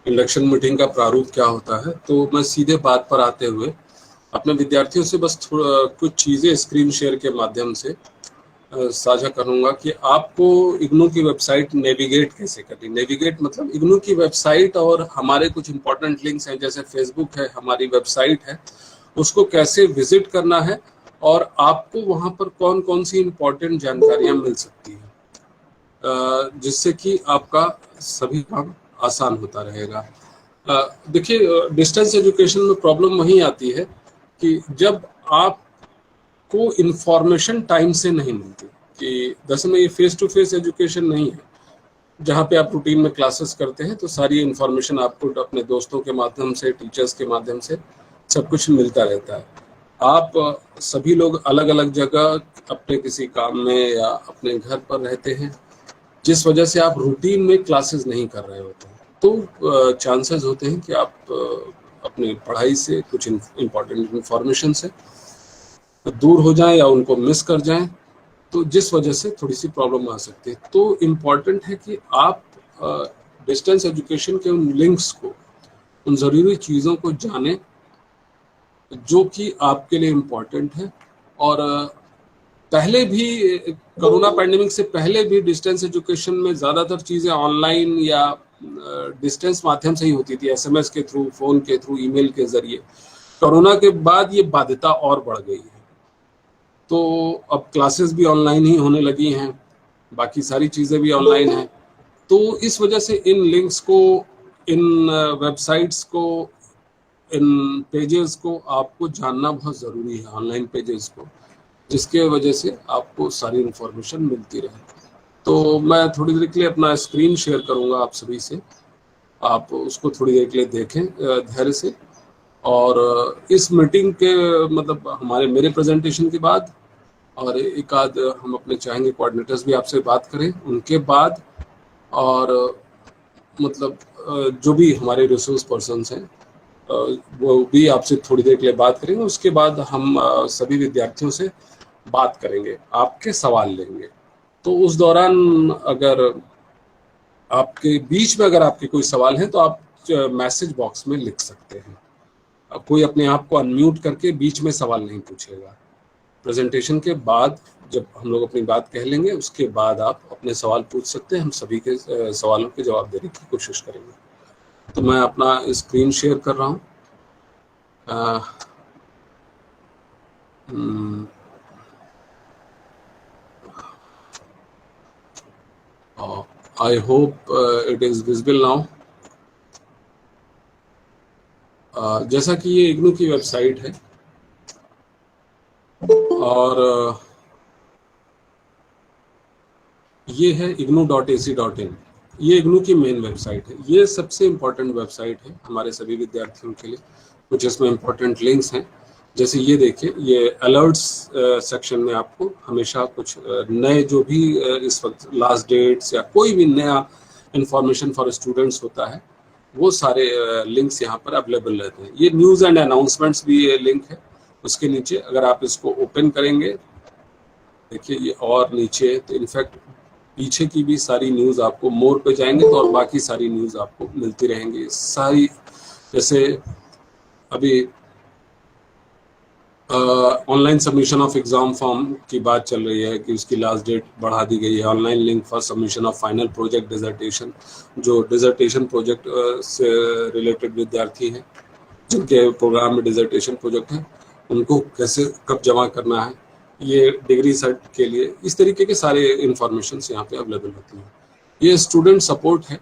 Induction meeting का प्रारूप क्या होता है। तो मैं सीधे बात पर आते हुए अपने विद्यार्थियों से बस कुछ चीज़ें स्क्रीन शेयर के माध्यम से साझा करूंगा कि आपको इग्नू की वेबसाइट नेविगेट कैसे करनी। नेविगेट मतलब इग्नू की वेबसाइट और हमारे कुछ इंपॉर्टेंट लिंक्स हैं, जैसे फेसबुक है, हमारी वेबसाइट है, उसको कैसे विजिट करना है और आपको वहां पर कौन कौन सी इंपॉर्टेंट जानकारियां मिल सकती हैं, जिससे कि आपका सभी काम आसान होता रहेगा। देखिए, डिस्टेंस एजुकेशन में प्रॉब्लम वहीं आती है कि जब आपको इंफॉर्मेशन टाइम से नहीं मिलती, कि दरअसल में ये फेस टू फेस एजुकेशन नहीं है जहाँ पे आप रूटीन में क्लासेस करते हैं तो सारी इंफॉर्मेशन आपको अपने दोस्तों के माध्यम से, टीचर्स के माध्यम से सब कुछ मिलता रहता है। आप सभी लोग अलग अलग जगह अपने किसी काम में या अपने घर पर रहते हैं, जिस वजह से आप रूटीन में क्लासेस नहीं कर रहे होते हैं, तो चांसेस होते हैं कि आप अपनी पढ़ाई से, कुछ इम्पोर्टेंट इंफॉर्मेशन से दूर हो जाएं या उनको मिस कर जाएं, तो जिस वजह से थोड़ी सी प्रॉब्लम आ सकती है। तो इम्पॉर्टेंट है कि आप डिस्टेंस एजुकेशन के उन लिंक्स को, उन ज़रूरी चीज़ों को जानें जो कि आपके लिए इम्पॉर्टेंट है। और पहले भी, कोरोना पैंडेमिक से पहले भी डिस्टेंस एजुकेशन में ज़्यादातर चीज़ें ऑनलाइन या डिस्टेंस माध्यम से ही होती थी, एसएमएस के थ्रू, फ़ोन के थ्रू, ईमेल के ज़रिए। कोरोना के बाद ये बाध्यता और बढ़ गई है, तो अब क्लासेस भी ऑनलाइन ही होने लगी हैं, बाकी सारी चीज़ें भी ऑनलाइन हैं। तो इस वजह से इन लिंक्स को, इन वेबसाइट्स को, इन पेजेस को आपको जानना बहुत ज़रूरी है, ऑनलाइन पेजेस को, जिसके वजह से आपको सारी इन्फॉर्मेशन मिलती रहे। तो मैं थोड़ी देर के लिए अपना स्क्रीन शेयर करूंगा आप सभी से, आप उसको थोड़ी देर के लिए देखें धैर्य से। और इस मीटिंग के मतलब हमारे मेरे प्रेजेंटेशन के बाद और एक आध हम अपने चाहेंगे कोऑर्डिनेटर्स भी आपसे बात करें उनके बाद, और मतलब जो भी हमारे रिसोर्स पर्सन्स हैं वो भी आपसे थोड़ी देर के लिए बात करेंगे। उसके बाद हम सभी विद्यार्थियों से बात करेंगे, आपके सवाल लेंगे। तो उस दौरान अगर आपके बीच में अगर आपके कोई सवाल हैं तो आप मैसेज बॉक्स में लिख सकते हैं। कोई अपने आप को अनम्यूट करके बीच में सवाल नहीं पूछेगा। प्रेजेंटेशन के बाद जब हम लोग अपनी बात कह लेंगे उसके बाद आप अपने सवाल पूछ सकते हैं, हम सभी के सवालों के जवाब देने की कोशिश करेंगे। तो मैं अपना स्क्रीन शेयर कर रहा हूँ। I hope it is visible now. जैसा कि ये इग्नू की वेबसाइट है और ये है ignu.ac.in, ये इग्नू की मेन वेबसाइट है। ये सबसे इम्पोर्टेंट वेबसाइट है हमारे सभी विद्यार्थियों के लिए। कुछ इसमें इम्पोर्टेंट लिंक्स हैं, जैसे ये देखिए, ये अलर्ट्स सेक्शन में आपको हमेशा कुछ नए जो भी इस वक्त लास्ट डेट्स या कोई भी नया इंफॉर्मेशन फॉर स्टूडेंट्स होता है वो सारे लिंक्स यहाँ पर अवेलेबल रहते हैं। ये न्यूज़ एंड अनाउंसमेंट्स भी ये लिंक है। उसके नीचे अगर आप इसको ओपन करेंगे, देखिए ये और नीचे, तो इनफैक्ट पीछे की भी सारी न्यूज़ आपको, मोर पे जाएंगे तो और बाकी सारी न्यूज़ आपको मिलती रहेंगी सारी। जैसे अभी online submission of exam form की बात चल रही है कि उसकी लास्ट डेट बढ़ा दी गई है। Online link for submission of final project dissertation, जो डिजर्टेशन प्रोजेक्ट से रिलेटेड विद्यार्थी हैं जिनके प्रोग्राम में डिजर्टेशन प्रोजेक्ट है, उनको कैसे कब जमा करना है, ये डिग्री सर्ट के लिए, इस तरीके के सारे इंफॉर्मेशन यहाँ पे अवेलेबल होती हैं। ये स्टूडेंट सपोर्ट है,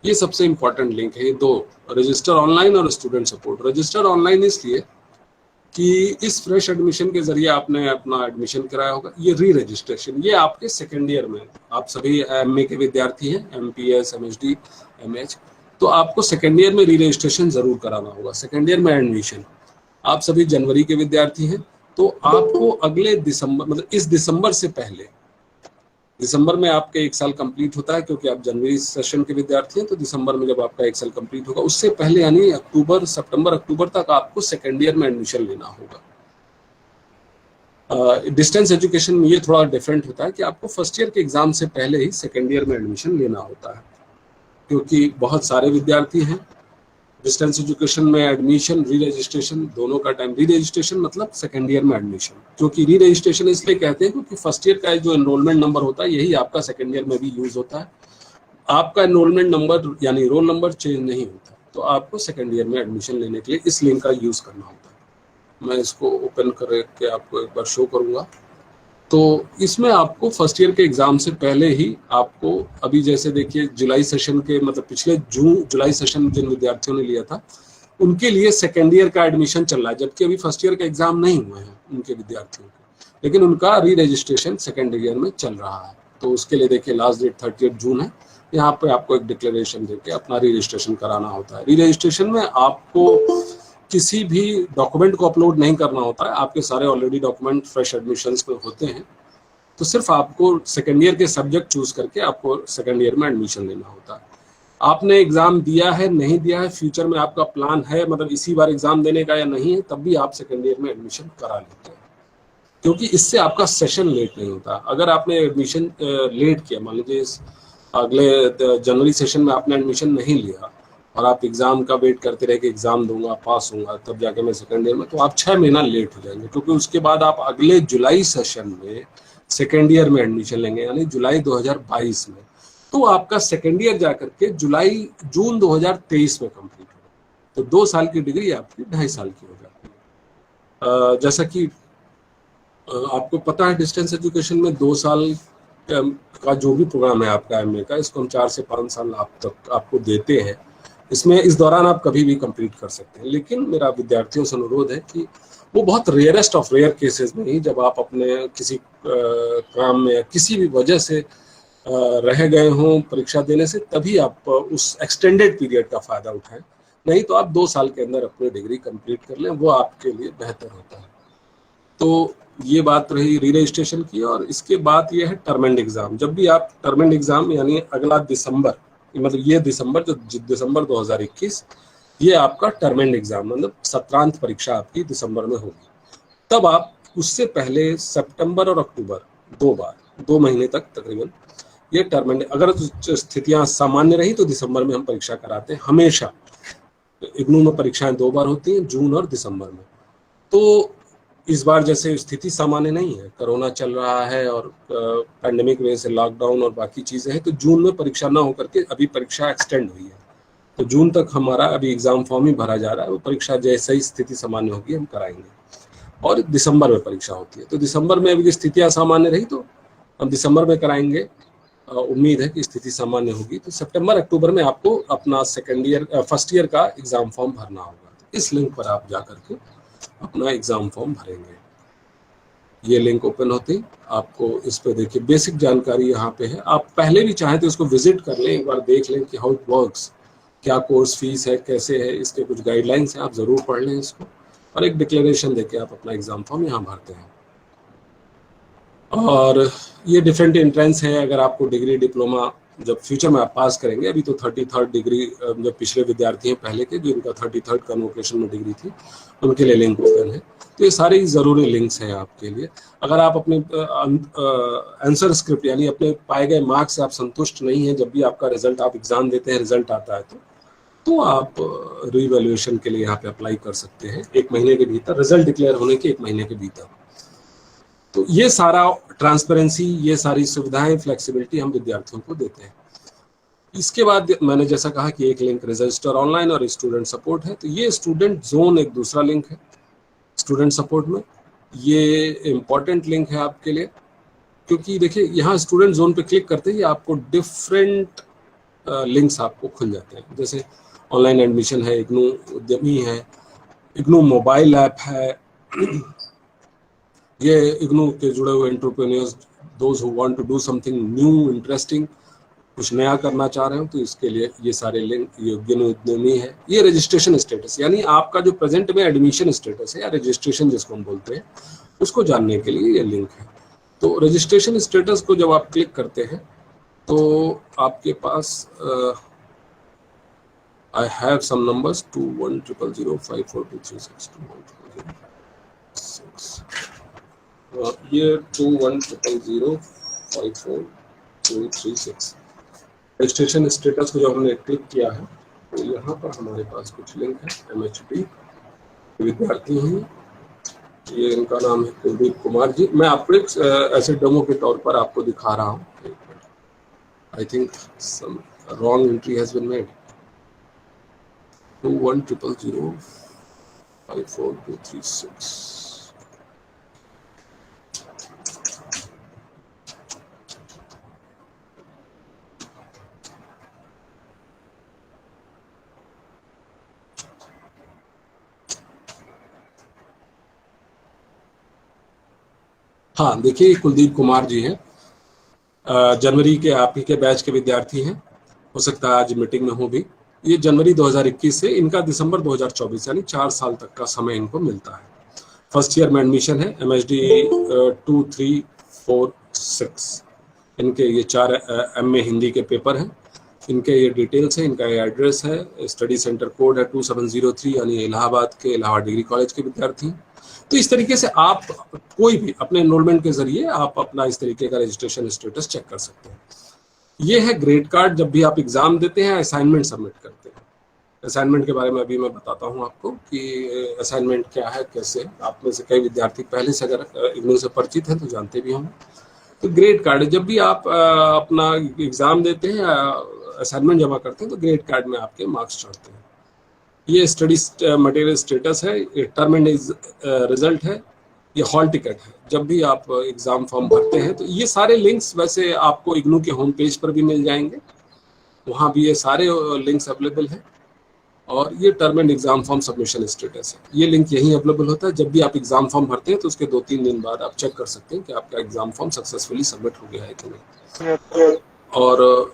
ये सबसे इम्पोर्टेंट लिंक है। ये दो, रजिस्टर ऑनलाइन और स्टूडेंट सपोर्ट। रजिस्टर ऑनलाइन इसलिए कि इस फ्रेश एडमिशन के जरिए आपने अपना एडमिशन कराया होगा। ये री रजिस्ट्रेशन, ये आपके सेकेंड ईयर में, आप सभी एमए के विद्यार्थी हैं, एमपीएस, एमएचडी, एमएच, तो आपको सेकेंड ईयर में री रजिस्ट्रेशन जरूर कराना होगा। सेकेंड ईयर में एडमिशन, आप सभी जनवरी के विद्यार्थी हैं तो आपको अगले दिसंबर, मतलब इस दिसंबर से पहले, दिसंबर में आपके 1 साल कंप्लीट होता है क्योंकि आप जनवरी सेशन के विद्यार्थी हैं, तो दिसंबर में जब आपका 1 साल कंप्लीट होगा उससे पहले यानी अक्टूबर, सितंबर, अक्टूबर तक आपको सेकेंड ईयर में एडमिशन लेना होगा। डिस्टेंस एजुकेशन में ये थोड़ा डिफरेंट होता है कि आपको फर्स्ट ईयर के एग्जाम से पहले ही सेकेंड ईयर में एडमिशन लेना होता है, क्योंकि बहुत सारे विद्यार्थी हैं डिस्टेंस एजुकेशन में एडमिशन, री रजिस्ट्रेशन दोनों का टाइम, री रजिस्ट्रेशन मतलब सेकेंड ईयर में एडमिशन, क्योंकि री रजिस्ट्रेशन इसलिए कहते हैं क्योंकि फर्स्ट ईयर का जो एनरोलमेंट नंबर होता है यही आपका सेकेंड ईयर में भी यूज होता है। आपका एनरोलमेंट नंबर यानी रोल नंबर चेंज नहीं होता, तो आपको सेकेंड ईयर में एडमिशन लेने के लिए इस लिंक का यूज करना होता है। मैं इसको ओपन करके आपको एक बार शो करूंगा। तो इसमें आपको फर्स्ट ईयर के एग्जाम से पहले ही आपको, अभी जैसे देखिए जुलाई सेशन के, मतलब पिछले जुलाई सेशन जिन विद्यार्थियों ने लिया था उनके लिए सेकेंड ईयर का एडमिशन चल रहा है, जबकि अभी फर्स्ट ईयर का एग्जाम नहीं हुए हैं उनके विद्यार्थियों के, लेकिन उनका री रजिस्ट्रेशन सेकेंड ईयर में चल रहा है। तो उसके लिए देखिए लास्ट डेट 30 जून है। यहाँ पे आपको एक डिक्लेरेशन देके अपना री रजिस्ट्रेशन कराना होता है। री रजिस्ट्रेशन में आपको किसी भी डॉक्यूमेंट को अपलोड नहीं करना होता है, आपके सारे ऑलरेडी डॉक्यूमेंट फ्रेश एडमिशन्स में होते हैं। तो सिर्फ आपको सेकेंड ईयर के सब्जेक्ट चूज करके आपको सेकेंड ईयर में एडमिशन लेना होता है। आपने एग्जाम दिया है नहीं दिया है, फ्यूचर में आपका प्लान है मतलब इसी बार एग्जाम देने का या नहीं है, तब भी आप सेकेंड ईयर में एडमिशन करा लेते हैं, क्योंकि इससे आपका सेशन लेट नहीं होता। अगर आपने एडमिशन लेट किया, मान लीजिए अगले जनवरी सेशन में आपने एडमिशन नहीं लिया और आप एग्जाम का वेट करते रहे कि एग्जाम दूंगा पास होऊंगा तब जाके मैं सेकेंड ईयर में, तो आप 6 महीना लेट हो जाएंगे, क्योंकि उसके बाद आप अगले जुलाई सेशन में सेकेंड ईयर में एडमिशन लेंगे, यानी जुलाई 2022 में। तो आपका सेकेंड ईयर जाकर के जून 2023 में कंप्लीट होगा। तो 2 साल की डिग्री आपकी 2.5 साल की हो जाती है। जैसा कि आपको पता है डिस्टेंस एजुकेशन में 2 साल का जो भी प्रोग्राम है आपका एमए का, इसको हम 4 से 5 साल आप तक आपको देते हैं। इसमें इस दौरान आप कभी भी कंप्लीट कर सकते हैं, लेकिन मेरा विद्यार्थियों से अनुरोध है कि वो बहुत रेयरेस्ट ऑफ रेयर केसेस में ही, जब आप अपने किसी काम में या किसी भी वजह से रह गए हों परीक्षा देने से, तभी आप उस एक्सटेंडेड पीरियड का फायदा उठाएं। नहीं तो आप 2 साल के अंदर अपनी डिग्री कंप्लीट कर लें, वो आपके लिए बेहतर होता है। तो ये बात रही री रजिस्ट्रेशन की। और इसके बाद ये है टर्म एंड एग्जाम। जब भी आप टर्म एंड एग्जाम यानी अगला दिसंबर, मतलब ये दिसंबर, जो दिसंबर 2021, ये आपका टर्म एंड एग्जाम मतलब सत्रांत परीक्षा आपकी दिसंबर में होगी। तब आप उससे पहले सितंबर और अक्टूबर 2 बार 2 महीने तक तकरीबन ये टर्म एंड, अगर स्थितियां सामान्य रही तो दिसंबर में हम परीक्षा कराते हैं हमेशा। इग्नू में परीक्षाएं 2 बार होती हैं, जून और दिसंबर में। तो इस बार जैसे स्थिति सामान्य नहीं है, कोरोना चल रहा है और पैंडेमिक वजह से लॉकडाउन और बाकी चीजें हैं, तो जून में परीक्षा ना होकर के अभी परीक्षा एक्सटेंड हुई है। तो जून तक हमारा अभी एग्जाम फॉर्म ही भरा जा रहा है, वो परीक्षा जैसे ही स्थिति सामान्य होगी हम कराएंगे। और दिसंबर में परीक्षा होती है, तो दिसंबर में अभी स्थितियां सामान्य रही तो हम दिसंबर में कराएंगे। उम्मीद है कि स्थिति सामान्य होगी तो सितंबर अक्टूबर में आपको अपना फर्स्ट ईयर का एग्जाम फॉर्म भरना होगा। तो इस लिंक पर आप जाकर के अपना एग्जाम फॉर्म भरेंगे। ये लिंक ओपन होते ही आपको इस पे देखिए बेसिक जानकारी यहाँ पे है। आप पहले भी चाहें तो इसको विजिट कर लें, एक बार देख लें कि हाउ इट वर्क्स, क्या कोर्स फीस है, कैसे है, इसके कुछ गाइडलाइंस हैं, आप जरूर पढ़ लें इसको। और एक डिक्लेरेशन देके आप अपना एग्जाम फॉर्म यहाँ भरते हैं। और ये डिफरेंट एंट्रेंस है। अगर आपको डिग्री डिप्लोमा जब फ्यूचर में आप पास करेंगे, अभी तो 33rd डिग्री जब पिछले विद्यार्थी हैं पहले के जिनका 33rd कन्वोकेशन में डिग्री थी, उनके लिए लिंक ओपन है। तो ये सारे ज़रूरी लिंक्स हैं आपके लिए। अगर आप अपने आंसर स्क्रिप्ट यानी अपने पाए गए मार्क्स से आप संतुष्ट नहीं हैं, जब भी आपका रिजल्ट, आप एग्जाम देते हैं, रिजल्ट आता है तो आप रीवैल्यूएशन के लिए यहाँ पे अप्लाई कर सकते हैं 1 महीने के भीतर, रिजल्ट डिक्लेयर होने के 1 महीने के भीतर। तो ये सारा ट्रांसपेरेंसी, ये सारी सुविधाएं, फ्लेक्सिबिलिटी हम विद्यार्थियों को देते हैं। इसके बाद मैंने जैसा कहा कि एक लिंक रजिस्टर ऑनलाइन और स्टूडेंट सपोर्ट है। तो ये स्टूडेंट जोन एक दूसरा लिंक है स्टूडेंट सपोर्ट में। ये इम्पॉर्टेंट लिंक है आपके लिए, क्योंकि देखिए यहाँ स्टूडेंट जोन पे क्लिक करते ही आपको डिफरेंट लिंक्स आपको खुल जाते हैं। जैसे ऑनलाइन एडमिशन है, इग्नू उद्यमी है, इग्नू मोबाइल ऐप है, ये इग्नू के जुड़े हुए entrepreneurs, those who want to do something new interesting, कुछ नया करना चाह रहे हो, तो इसके लिए ये सारे लिंक। ये उद्यमी है। ये रजिस्ट्रेशन स्टेटस यानी आपका जो प्रेजेंट में एडमिशन स्टेटस है या रजिस्ट्रेशन जिसको हम बोलते हैं, उसको जानने के लिए ये लिंक है। तो रजिस्ट्रेशन स्टेटस को जब आप क्लिक करते हैं तो आपके पास आई हैव सम नंबर्स 210054236210, ये 210054236236। रजिस्ट्रेशन स्टेटस को जब हमने क्लिक किया है तो यहाँ पर हमारे पास कुछ लिंक है। MHD विद्यार्थी हैं, ये इनका नाम है कुलदीप कुमार जी। मैं आपको एक ऐसे डेमो के तौर पर आपको दिखा रहा हूँ। I think some wrong entry has been made. 2100054236। हाँ देखिए, कुलदीप कुमार जी हैं, जनवरी के आप ही के बैच के विद्यार्थी हैं। हो सकता है आज मीटिंग में हो भी। ये जनवरी 2021 से, इनका दिसंबर 2024 यानी 4 साल तक का समय इनको मिलता है। फर्स्ट ईयर में एडमिशन है। MHD 2346 इनके ये 4 MA हिंदी के पेपर हैं। इनके ये डिटेल्स हैं, इनका ये एड्रेस है, स्टडी सेंटर कोड है 2703, यानी इलाहाबाद के इलाहाबाद डिग्री कॉलेज के विद्यार्थी। तो इस तरीके से आप कोई भी अपने एनरोलमेंट के जरिए आप अपना इस तरीके का रजिस्ट्रेशन स्टेटस चेक कर सकते हैं। ये है ग्रेड कार्ड जब भी आप एग्जाम देते हैं, असाइनमेंट सबमिट करते हैं। असाइनमेंट के बारे में अभी मैं बताता हूं आपको कि असाइनमेंट क्या है, कैसे। आप में से कई विद्यार्थी पहले से अगर इग्नू से परिचित हैं तो जानते भी होंगे। तो ग्रेड कार्ड जब भी आप अपना एग्जाम देते हैं, असाइनमेंट जमा करते हैं, तो ग्रेड कार्ड में आपके मार्क्स चढ़ते हैं। ये स्टडी मटेरियल स्टेटस है, ये टर्म एंड रिजल्ट है, ये हॉल टिकट है। जब भी आप एग्जाम फॉर्म भरते हैं तो ये सारे लिंक्स वैसे आपको इग्नू के होम पेज पर भी मिल जाएंगे, वहाँ भी ये सारे लिंक्स अवेलेबल हैं। और ये term and exam form submission status है, ये लिंक यहीं अवेलेबल होता है। जब भी आप एग्जाम फॉर्म भरते हैं तो उसके 2-3 दिन बाद आप चेक कर सकते हैं कि आपका एग्जाम फॉर्म सक्सेसफुली सबमिट हो गया है कि नहीं। और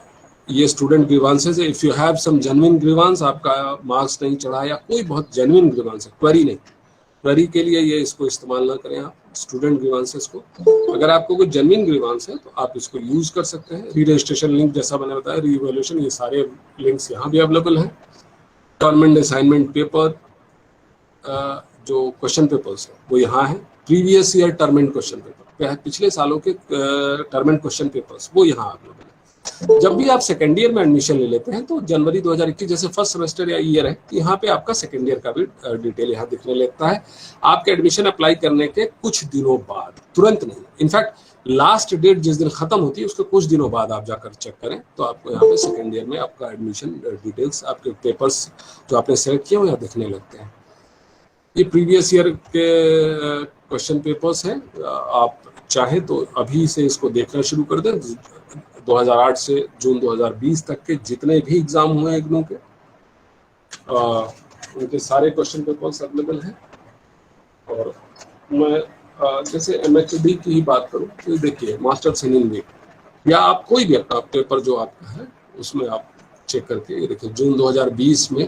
ये स्टूडेंट ग्रीवांसेस है। If you have some genuine grievance, आपका मार्क्स नहीं चढ़ा या कोई बहुत जेन्युइन ग्रीवांस है, क्वेरी नहीं, क्वेरी के लिए ये इसको इस्तेमाल ना करें आप स्टूडेंट ग्रीवांसेस को। अगर आपको कोई जेन्युइन ग्रीवांस है तो आप इसको यूज कर सकते हैं। री रजिस्ट्रेशन लिंक जैसा मैंने बताया, री इवैल्यूएशन, ये सारे लिंक्स यहाँ भी अवेलेबल हैं। गवर्नमेंट असाइनमेंट पेपर, जो क्वेश्चन पेपर्स है वो यहाँ है। Previous year term and question paper, पिछले सालों के टर्म एंड क्वेश्चन पेपर्स वो यहाँ अवेलेबल है। जब भी आप सेकेंड ईयर में एडमिशन ले लेते हैं तो जनवरी 2021 जैसे फर्स्ट सेमेस्टर या ईयर है, तो यहाँ पे आपका सेकेंड ईयर का भी डिटेल यहाँ दिखने लगता है। आपके एडमिशन अप्लाई करने के कुछ दिनों बाद, तुरंत नहीं, इनफैक्ट लास्ट डेट जिस दिन खत्म होती है उसके कुछ दिनों बाद आप जाकर चेक करें तो आपको यहाँ पे सेकेंड ईयर में आपका एडमिशन डिटेल्स, आपके पेपर्स जो आपने सेलेक्ट किए वो यहाँ दिखने लगते हैं। ये प्रीवियस ईयर के क्वेश्चन पेपर्स हैं, आप चाहे तो अभी से इसको देखना शुरू कर दें। 2008 से जून 2020 तक के जितने भी एग्जाम हुए हैं इग्नू के, उनके सारे क्वेश्चन पेपर्स अवेलेबल हैं। और मैं जैसे MHD की ही बात करूं तो देखिए, मास्टर्स इन हिंदी या आप कोई भी अपना पेपर जो आपका है उसमें आप चेक करके ये देखिए जून 2020 में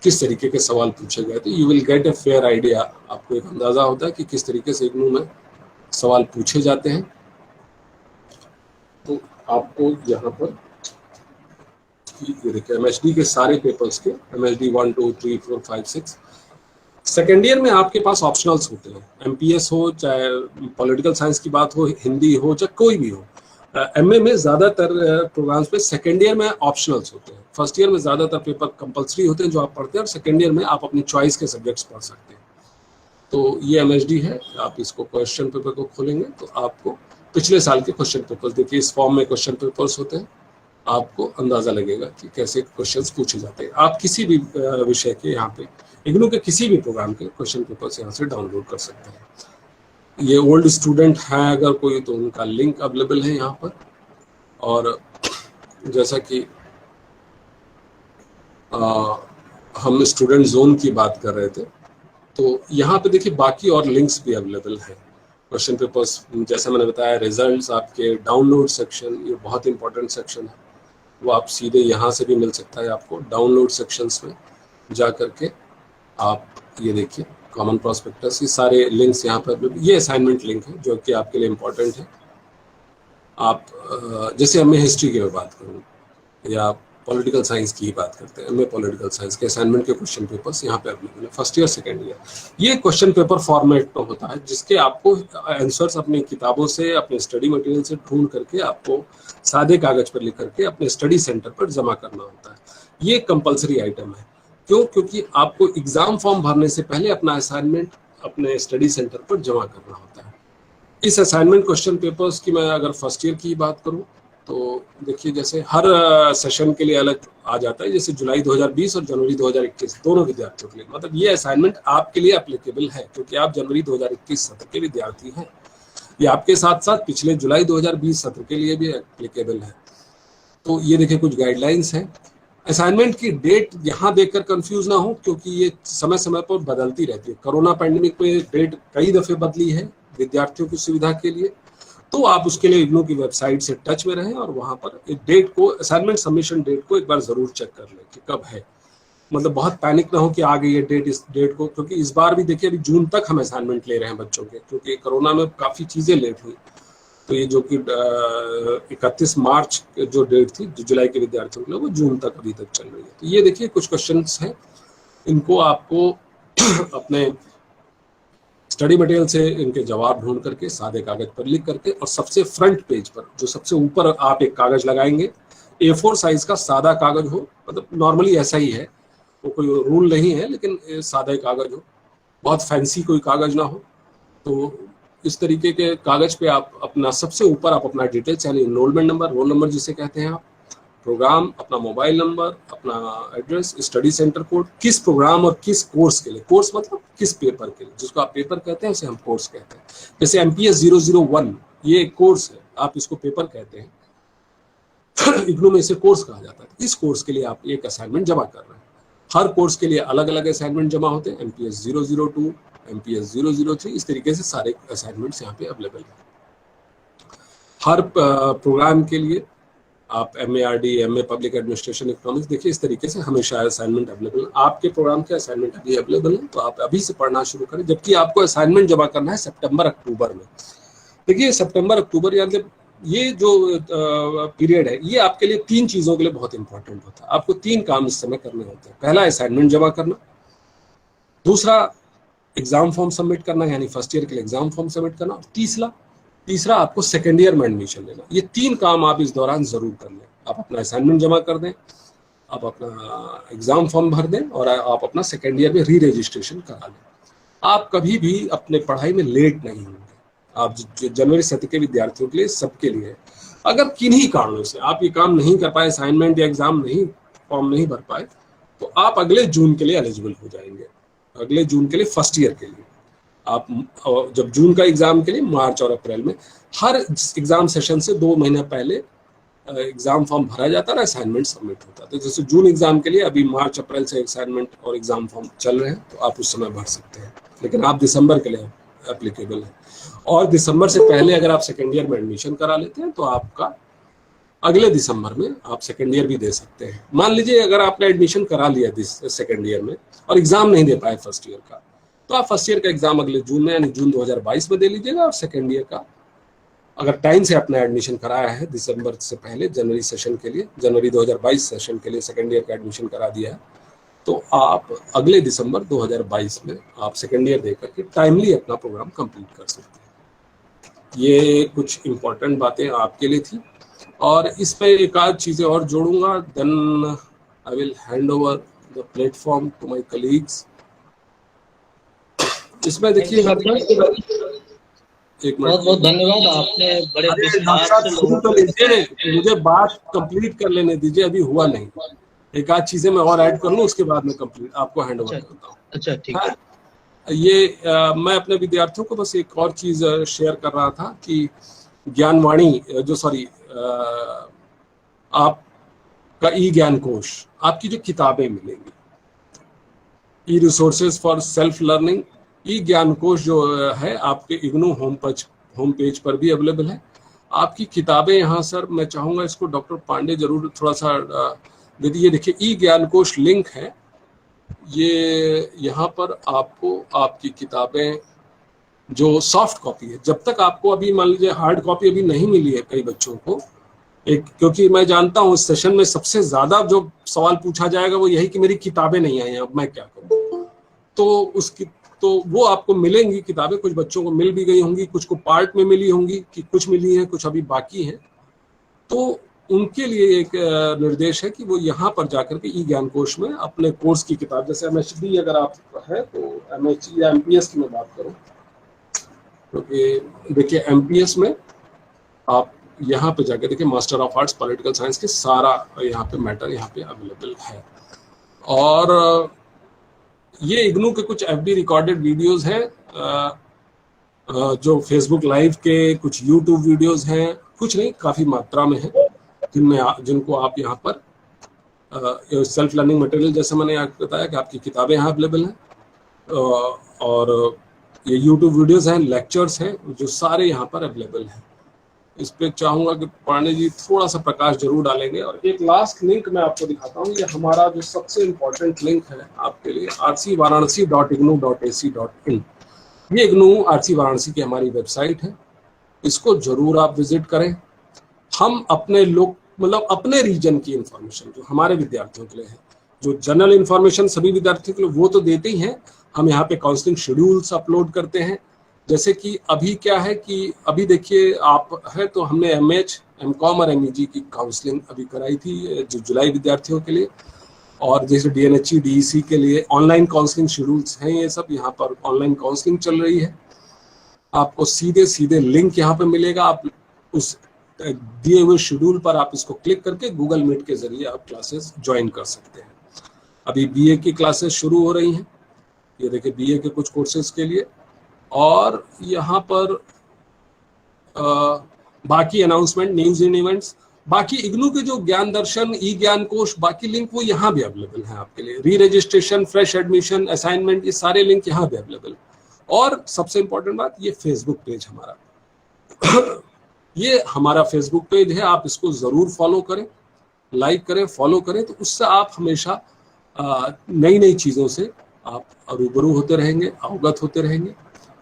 किस तरीके के सवाल पूछे गए थे। You will get a fair idea, आपको एक अंदाजा होता है कि किस तरीके से इग्नू में सवाल पूछे जाते हैं। तो आपको यहाँ पर ये देखिए MHD के सारे पेपर्स के, MHD 1, 2, 3, 4, 5, 6। सेकेंड ईयर में आपके पास ऑप्शनल्स होते हैं, MPS हो, चाहे पॉलिटिकल साइंस की बात हो, हिंदी हो, चाहे कोई भी हो। MA में ज़्यादातर प्रोग्राम्स पे सेकेंड ईयर में ऑप्शनल्स होते हैं। फर्स्ट ईयर में ज़्यादातर पेपर कंपलसरी होते हैं जो आप पढ़ते हैं, और सेकेंड ईयर में आप अपनी चॉइस के सब्जेक्ट्स पढ़ सकते हैं। तो ये MHD है, आप इसको क्वेश्चन पेपर को खोलेंगे तो आपको पिछले साल के क्वेश्चन पेपर्स देखिए, इस फॉर्म में क्वेश्चन पेपर्स होते हैं, आपको अंदाजा लगेगा कि कैसे क्वेश्चंस पूछे जाते हैं। आप किसी भी विषय के यहाँ पे इग्नू के किसी भी प्रोग्राम के क्वेश्चन पेपर्स यहाँ से डाउनलोड कर सकते हैं। ये ओल्ड स्टूडेंट हैं अगर कोई तो उनका लिंक अवेलेबल है यहाँ पर। और जैसा कि हम स्टूडेंट जोन की बात कर रहे थे, तो यहाँ पे देखिए बाकी और लिंक्स भी अवेलेबल हैं। क्वेश्चन पेपर्स जैसा मैंने बताया, रिजल्ट्स, आपके डाउनलोड सेक्शन, ये बहुत इंपॉर्टेंट सेक्शन है, वो आप सीधे यहाँ से भी मिल सकता है आपको। डाउनलोड सेक्शंस में जा करके आप ये देखिए कॉमन प्रॉस्पेक्टस, ये सारे लिंक्स यहाँ पर अवेलेबल। ये असाइनमेंट लिंक है जो कि आपके लिए इम्पोर्टेंट है। आप जैसे मैं हिस्ट्री की बात करूँ या पॉलिटिकल साइंस की ही बात करते हैं, MA पॉलिटिकल साइंस के असाइनमेंट के क्वेश्चन पेपर्स यहाँ पे अवेलेबल है, फर्स्ट ईयर सेकेंड ईयर। ये क्वेश्चन पेपर फॉर्मेट में होता है जिसके आपको आंसर्स अपनी किताबों से, अपने स्टडी मटेरियल से ढूंढ करके आपको सादे कागज पर लिख करके अपने स्टडी सेंटर पर जमा करना होता है। ये कंपलसरी आइटम है। क्यों? क्योंकि आपको एग्जाम फॉर्म भरने से पहले अपना असाइनमेंट अपने स्टडी सेंटर पर जमा करना होता है। इस असाइनमेंट क्वेश्चन पेपर्स की मैं अगर फर्स्ट ईयर की बात करूं तो देखिए, जैसे हर सेशन के लिए अलग आ जाता है, जैसे जुलाई 2020 और जनवरी 2021 दोनों विद्यार्थियों के लिए, मतलब ये असाइनमेंट आपके लिए एप्लीकेबल है क्योंकि आप जनवरी 2021 सत्र के विद्यार्थी हैं। ये आपके साथ साथ पिछले जुलाई 2020 सत्र के लिए भी एप्लीकेबल है। तो ये देखिए कुछ गाइडलाइंस हैं। असाइनमेंट की डेट यहाँ देखकर कंफ्यूज ना हो क्योंकि ये समय समय पर बदलती रहती है। कोरोना पैंडेमिक में डेट कई दफे बदली है विद्यार्थियों की सुविधा के लिए, तो आप उसके लिए इग्नू की वेबसाइट से टच में रहें और वहां पर एक डेट को, असाइनमेंट सबमिशन डेट को एक बार जरूर चेक कर लें कि कब है। मतलब बहुत पैनिक ना हो कि आ गई है डेट इस डेट को, क्योंकि इस बार भी देखिए अभी जून तक हम असाइनमेंट ले रहे हैं बच्चों के, क्योंकि कोरोना में काफ़ी चीज़ें लेट हुई। तो ये जो कि 31 मार्च जो डेट थी जो जुलाई के विद्यार्थियों के लिए, वो जून तक अभी तक चल रही है। तो ये देखिए कुछ क्वेश्चंस हैं, इनको आपको अपने स्टडी मटेरियल से इनके जवाब ढूंढ करके सादे कागज पर लिख करके और सबसे फ्रंट पेज पर जो सबसे ऊपर आप एक कागज लगाएंगे, A4 साइज का सादा कागज हो, मतलब नॉर्मली ऐसा ही है, वो कोई रूल नहीं है, लेकिन सादा कागज हो, बहुत फैंसी कोई कागज ना हो। तो इस तरीके के कागज पे आप अपना सबसे ऊपर आप अपना डिटेल्स यानी एनरोलमेंट नंबर, रोल नंबर जिसे कहते हैं आप, प्रोग्राम, अपना मोबाइल नंबर, अपना एड्रेस, स्टडी सेंटर कोड, किस प्रोग्राम और किस कोर्स के लिए, कोर्स मतलब किस पेपर के लिए, जिसको आप पेपर कहते हैं उसे हम कोर्स कहते हैं। जैसे MPS 001 ये एक कोर्स है, आप इसको पेपर कहते हैं, इग्नू में इसे कोर्स कहा जाता है। इस कोर्स के लिए आप एक असाइनमेंट जमा कर रहे हैं। हर कोर्स के लिए अलग अलग असाइनमेंट जमा होते हैं, MPS 002, MPS 003, इस तरीके से सारे असाइनमेंट्स यहाँ पे अवेलेबल है। हर प्रोग्राम के लिए आप MARD, MA public administration economics, देखिए इस तरीके से हमेशा असाइनमेंट अवेलेबल है। आपके प्रोग्राम के असाइनमेंट अभी अवेलेबल है, तो आप अभी से पढ़ना शुरू करें, जबकि आपको असाइनमेंट जमा करना है सितंबर अक्टूबर में। देखिए सितंबर अक्टूबर यानी ये जो पीरियड है, ये आपके लिए 3 चीज़ों के लिए बहुत इंपॉर्टेंट होता है। आपको 3 काम इस समय करने होते हैं। पहला असाइनमेंट जमा करना, दूसरा एग्जाम फॉर्म सबमिट करना यानी फर्स्ट ईयर के लिए एग्जाम फॉर्म सबमिट करना, और तीसरा आपको सेकेंड ईयर में एडमिशन लेना। ये 3 काम आप इस दौरान जरूर कर लें। आप अपना असाइनमेंट जमा कर दें, आप अपना एग्जाम फॉर्म भर दें और आप अपना सेकेंड ईयर में री रजिस्ट्रेशन करा लें। आप कभी भी अपने पढ़ाई में लेट नहीं होंगे। आप जनवरी सत्र के विद्यार्थियों के लिए, सबके लिए, अगर किन्हीं कारणों से आप ये काम नहीं कर पाए, असाइनमेंट या एग्जाम नहीं, फॉर्म नहीं भर पाए, तो आप अगले जून के लिए एलिजिबल हो जाएंगे। अगले जून के लिए फर्स्ट ईयर के लिए आप जब जून का एग्जाम के लिए मार्च और अप्रैल में हर एग्जाम सेशन से 2 महीना पहले एग्जाम फॉर्म भरा जाता है और असाइनमेंट सबमिट होता है। तो जैसे जून एग्जाम के लिए अभी मार्च अप्रैल से असाइनमेंट और एग्जाम फॉर्म चल रहे हैं, तो आप उस समय भर सकते हैं, लेकिन आप दिसंबर के लिए एप्लीकेबल है। और दिसंबर से पहले अगर आप सेकेंड ईयर में एडमिशन करा लेते हैं तो आपका अगले दिसंबर में आप सेकेंड ईयर भी दे सकते हैं। मान लीजिए अगर आपने एडमिशन करा लिया सेकेंड ईयर में और एग्जाम नहीं दे पाए फर्स्ट ईयर का, तो आप फर्स्ट ईयर का एग्जाम अगले जून में यानी जून 2022 में दे लीजिएगा, और सेकेंड ईयर का अगर टाइम से अपना एडमिशन कराया है दिसंबर से पहले, जनवरी सेशन के लिए, जनवरी 2022 सेशन के लिए सेकेंड ईयर का एडमिशन करा दिया है, तो आप अगले दिसंबर 2022 में आप सेकेंड ईयर दे करके टाइमली अपना प्रोग्राम कंप्लीट कर सकते हैं। ये कुछ इंपॉर्टेंट बातें आपके लिए थी, और इस पे एक आध चीज़ें और जोड़ूंगा, then I will hand over the platform to my colleagues. इसमें देखिए एक मिनट, बहुत बहुत धन्यवाद, आपने बड़े विस्तार से शुरू कर लीजिए, मुझे बात कंप्लीट कर लेने दीजिए, अभी हुआ नहीं। एक आध चीजें मैं और ऐड कर लूँ, उसके बाद में कंप्लीट आपको हैंड ओवर करता हूँ। अच्छा ठीक है। ये मैं अपने विद्यार्थियों को बस एक और चीज शेयर कर रहा था कि ज्ञानवाणी जो आपका ई ज्ञान कोश, आपकी जो किताबें मिलेंगी, e resources for self learning, e Gyan Kosh जो है आपके इग्नू होम पेज पर भी अवेलेबल है। आपकी किताबें यहाँ सर मैं चाहूँगा इसको डॉक्टर पांडे जरूर थोड़ा सा दे दीजिए। देखिए ई ज्ञान कोश लिंक है, ये यहाँ पर आपको आपकी किताबें जो सॉफ्ट कॉपी है, जब तक आपको अभी मान लीजिए हार्ड कॉपी अभी नहीं मिली है कई बच्चों को, क्योंकि मैं जानता हूँ इस सेशन में सबसे ज्यादा जो सवाल पूछा जाएगा वो यही कि मेरी किताबें नहीं आई हैं, अब मैं क्या करूँ। तो वो आपको मिलेंगी किताबें, कुछ बच्चों को मिल भी गई होंगी, कुछ को पार्ट में मिली होंगी, कि कुछ मिली हैं, कुछ अभी बाकी हैं। तो उनके लिए एक निर्देश है कि वो यहाँ पर जाकर के ई ज्ञान कोश में अपने कोर्स की किताब, जैसे एमएचडी अगर आप है तो एमएचडी या एमपीएस की मैं बात करूँ, क्योंकि देखिए एमपीएस में आप यहाँ पे जाके देखिए master of arts political science के सारा यहाँ पे मैटर यहाँ पे अवेलेबल है। और ये इग्नू के कुछ एफडी रिकॉर्डेड वीडियोस हैं, जो फेसबुक लाइव के, कुछ यूट्यूब वीडियोस हैं, कुछ नहीं काफ़ी मात्रा में है, जिनको आप यहाँ पर सेल्फ लर्निंग मटेरियल, जैसे मैंने आपको बताया कि आपकी किताबें यहाँ अवेलेबल हैं, और ये यूट्यूब वीडियोस हैं, लेक्चर्स हैं, जो सारे यहाँ पर अवेलेबल हैं। इस पे चाहूँगा कि पांडे जी थोड़ा सा प्रकाश जरूर डालेंगे। और एक लास्ट लिंक मैं आपको दिखाता हूँ, ये हमारा जो सबसे इम्पोर्टेंट लिंक है आपके लिए, rcvaranasi.ignu.ac.in। ये इग्नू आरसी वाराणसी की हमारी वेबसाइट है, इसको जरूर आप विजिट करें। हम अपने लोग मतलब अपने रीजन की इंफॉर्मेशन जो हमारे विद्यार्थियों के लिए है, जो जनरल इंफॉर्मेशन सभी विद्यार्थियों के लिए वो तो देते ही हैं, हम यहाँ पे काउंसलिंग शेड्यूल्स अपलोड करते हैं। जैसे कि अभी क्या है कि अभी देखिए आप है तो हमने एमएच, एमकॉम और एमईजी की काउंसलिंग अभी कराई थी जो जुलाई विद्यार्थियों के लिए, और जैसे डीएनएचई डीईसी के लिए ऑनलाइन काउंसलिंग शेड्यूल्स हैं, ये सब यहाँ पर ऑनलाइन काउंसलिंग चल रही है। आपको सीधे सीधे लिंक यहाँ पे मिलेगा, आप उस दिए हुए शेड्यूल पर आप इसको क्लिक करके गूगल मीट के जरिए आप क्लासेस ज्वाइन कर सकते हैं। अभी बीए की क्लासेस शुरू हो रही हैं, ये देखिए बीए के कुछ कोर्सेज के लिए, और यहाँ पर बाकी अनाउंसमेंट, न्यूज इन इवेंट्स, बाकी इग्नू के जो ज्ञान दर्शन, ई ज्ञान कोश, बाकी लिंक वो यहाँ भी अवेलेबल हैं आपके लिए। री रजिस्ट्रेशन, फ्रेश एडमिशन, असाइनमेंट, ये सारे लिंक यहाँ भी अवेलेबल। और सबसे इंपॉर्टेंट बात, ये फेसबुक पेज हमारा ये हमारा फेसबुक पेज है, आप इसको जरूर फॉलो करें, लाइक करें, फॉलो करें, तो उससे आप हमेशा नई नई चीज़ों से आप रूबरू होते रहेंगे, अवगत होते रहेंगे,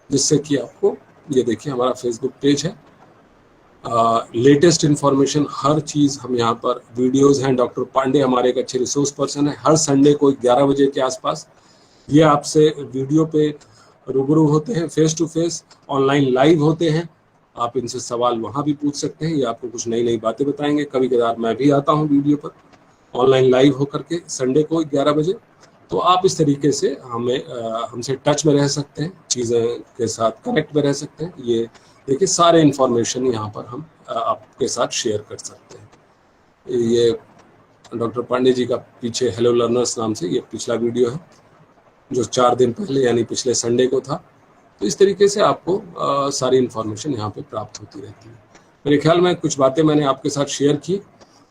जिससे कि आपको, ये देखिए हमारा फेसबुक पेज है, लेटेस्ट इंफॉर्मेशन हर चीज़ हम यहाँ पर, वीडियोस हैं, डॉक्टर पांडे हमारे एक अच्छे रिसोर्स पर्सन है, हर संडे को 11 बजे के आसपास ये आपसे वीडियो पे रूबरू होते हैं, face to face, online live होते हैं, आप इनसे सवाल वहाँ भी पूछ सकते हैं, ये आपको कुछ नई नई बातें बताएंगे। कभी कभार मैं भी आता हूँ वीडियो पर ऑनलाइन लाइव होकर के संडे को 11 बजे, तो आप इस तरीके से हमसे टच में रह सकते हैं, चीज़ें के साथ कनेक्ट में रह सकते हैं। ये देखिए सारे इन्फॉर्मेशन यहाँ पर हम आपके साथ शेयर कर सकते हैं। ये डॉक्टर पांडे जी का पीछे हेलो लर्नर्स नाम से ये पिछला वीडियो है, जो 4 दिन पहले यानी पिछले संडे को था। तो इस तरीके से आपको सारी इन्फॉर्मेशन यहाँ पे प्राप्त होती रहती है। मेरे ख्याल में कुछ बातें मैंने आपके साथ शेयर की,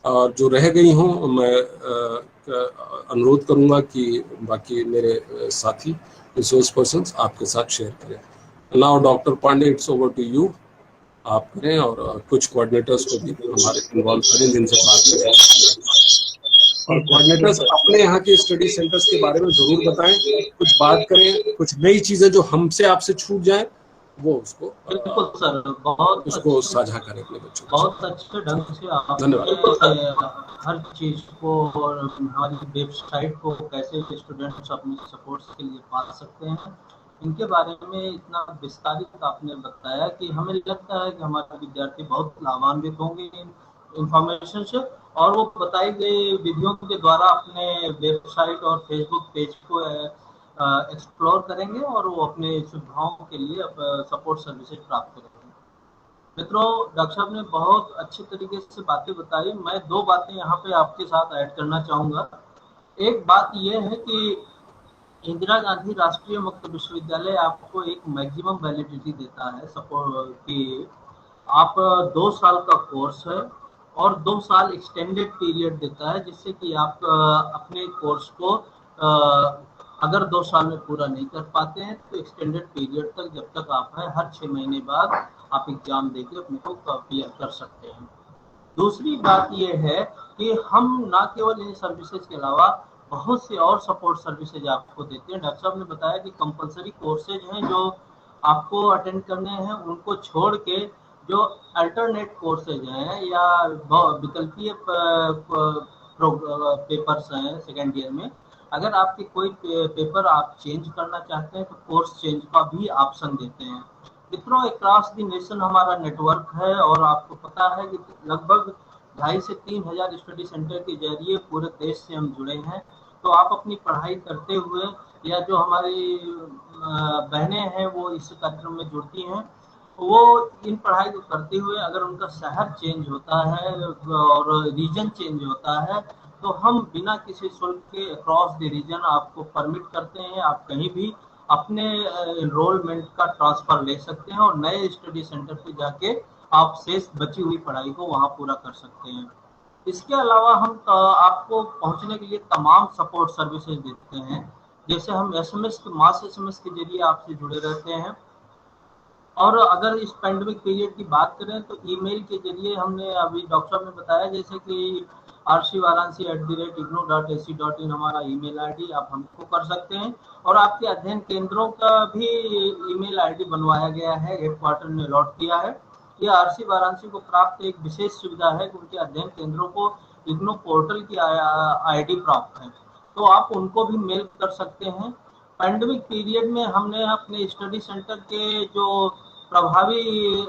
और जो रह गई हों मैं अनुरोध करूँगा कि बाकी मेरे साथी रिसोर्स पर्सन्स आपके साथ शेयर करें। Now doctor Pandey, it's over to you, आप करें, और कुछ कोऑर्डिनेटर्स को भी हमारे इन्वॉल्व करें जिनसे बात करें, और कोऑर्डिनेटर्स अपने यहाँ के स्टडी सेंटर्स के बारे में जरूर बताएं, कुछ बात करें, कुछ नई चीजें जो हमसे आपसे छूट जाए वो उसको बिल्कुल सर, बहुत उसको साझा करें अपने बच्चों के बहुत अच्छे ढंग से आप धन्यवाद। हर चीज को और हमारी वेबसाइट को कैसे स्टूडेंट्स अपने सपोर्ट्स के लिए पा सकते हैं, इनके बारे में इतना विस्तारित आपने बताया कि हमें लगता है कि हमारे विद्यार्थी बहुत लाभान्वित होंगे इंफॉर्मेशन से, और वो बताई गई विधियों के द्वारा अपने वेबसाइट और फेसबुक पेज को एक्सप्लोर करेंगे, और वो अपने सुविधाओं के लिए सपोर्ट सर्विसेज प्राप्त करेंगे। मित्रों, डॉक्टर साहब ने बहुत अच्छे तरीके से बातें बताई। मैं 2 बातें यहाँ पे आपके साथ ऐड करना चाहूँगा। एक बात ये है कि इंदिरा गांधी राष्ट्रीय मुक्त विश्वविद्यालय आपको एक मैक्सिमम वैलिडिटी देता है सपोर्ट कि आप 2 साल का कोर्स है, और 2 साल एक्सटेंडेड पीरियड देता है, जिससे कि आप अपने कोर्स को अगर 2 साल में पूरा नहीं कर पाते हैं तो एक्सटेंडेड पीरियड तक, जब तक आप है, हर 6 महीने बाद आप एग्जाम देके अपने को क्लियर कर सकते हैं। दूसरी बात यह है कि हम ना केवल इन सर्विसेज के अलावा बहुत से और सपोर्ट सर्विसेज आपको देते हैं। डॉक्टर साहब ने बताया कि कंपलसरी कोर्सेज हैं जो आपको अटेंड करने हैं, उनको छोड़ के जो अल्टरनेट कोर्सेज हैं या विकल्पीय पेपर्स हैं सेकेंड ईयर में, अगर आपके कोई पेपर आप चेंज करना चाहते हैं तो कोर्स चेंज का भी ऑप्शन देते हैं। मित्रों, अक्रॉस द नेशन हमारा नेटवर्क है, और आपको पता है कि लगभग 2,500 से 3,000 स्टडी सेंटर के जरिए पूरे देश से हम जुड़े हैं। तो आप अपनी पढ़ाई करते हुए या जो हमारी बहनें हैं वो इस कार्यक्रम में जुड़ती हैं, वो इन पढ़ाई को करते हुए अगर उनका शहर चेंज होता है और रीजन चेंज होता है तो हम बिना किसी शुल्क के अक्रॉस द रीजन आपको परमिट करते हैं। आप कहीं भी अपने एनरोलमेंट का ट्रांसफर ले सकते हैं और नए स्टडी सेंटर पे जाके आप शेष बची हुई पढ़ाई को वहां पूरा कर सकते हैं। इसके अलावा हम आपको पहुंचने के लिए तमाम सपोर्ट सर्विसेज देते हैं। जैसे हम एसएमएस मास एसएमएस के जरिए आपसे जुड़े रहते हैं, और अगर इस पेंडेमिक पीरियड की बात करें तो ईमेल के जरिए हमने अभी डॉक्टर साहब ने बताया जैसे कि rcvaranasi@ignou.ac.in हमारा ईमेल आईडी, आप हमको कर सकते हैं। और आपके अध्ययन केंद्रों का भी ईमेल आईडी बनवाया गया है, हेडक्वार्टर ने अलॉट किया है। यह आरसी वाराणसी को प्राप्त एक विशेष सुविधा है कि उनके अध्ययन केंद्रों को इग्नू पोर्टल की आईडी प्राप्त है, तो आप उनको भी मेल कर सकते हैं। पैंडेमिक पीरियड में हमने अपने स्टडी सेंटर के जो प्रभावी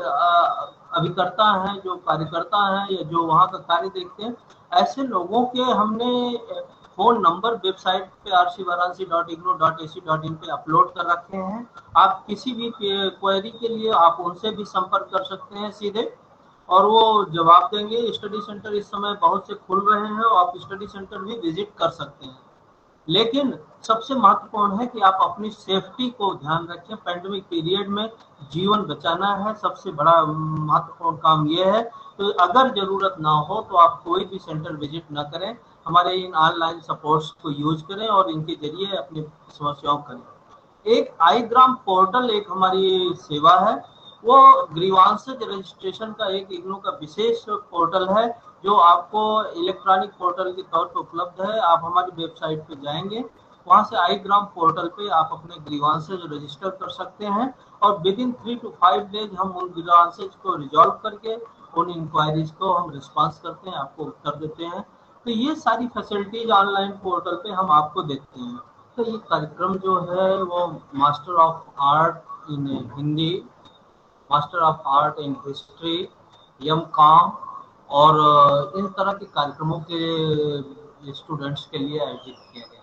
अभिकर्ता हैं, जो कार्यकर्ता हैं या जो वहाँ का कार्य देखते हैं, ऐसे लोगों के हमने फोन नंबर वेबसाइट पे rcvaranasi.ignou.ac.in पे अपलोड कर रखे हैं। आप किसी भी क्वेरी के लिए आप उनसे भी संपर्क कर सकते हैं सीधे, और वो जवाब देंगे। स्टडी सेंटर इस समय बहुत से खुल रहे हैं और आप स्टडी सेंटर भी विजिट कर सकते हैं। लेकिन सबसे महत्वपूर्ण है कि आप अपनी सेफ्टी को ध्यान रखें। पैंडेमिक पीरियड में जीवन बचाना है, सबसे बड़ा महत्वपूर्ण काम यह है। तो अगर जरूरत ना हो तो आप कोई भी सेंटर विजिट ना करें, हमारे इन ऑनलाइन सपोर्ट्स को यूज करें और इनके जरिए अपनी समस्याओं करें। एक iGram पोर्टल एक हमारी सेवा है, वो ग्रीवांसेज रजिस्ट्रेशन का एक इग्नू का विशेष पोर्टल है जो आपको इलेक्ट्रॉनिक पोर्टल के तौर पर उपलब्ध है। आप हमारी वेबसाइट पे जाएंगे, वहां से iGram पोर्टल पे आप अपने ग्रीवांसेज रजिस्टर कर सकते हैं और विद इन 3 to 5 डेज हम उन ग्रीवांसेज को रिजॉल्व करके उन इंक्वायरीज को हम रिस्पॉन्स करते हैं, आपको उत्तर देते हैं। तो ये सारी फैसिलिटीज ऑनलाइन पोर्टल पे हम आपको देते हैं। तो ये कार्यक्रम जो है वो master of art in Hindi, master of art in history, M.Com और इन तरह के कार्यक्रमों के स्टूडेंट्स के लिए आयोजित किया गया।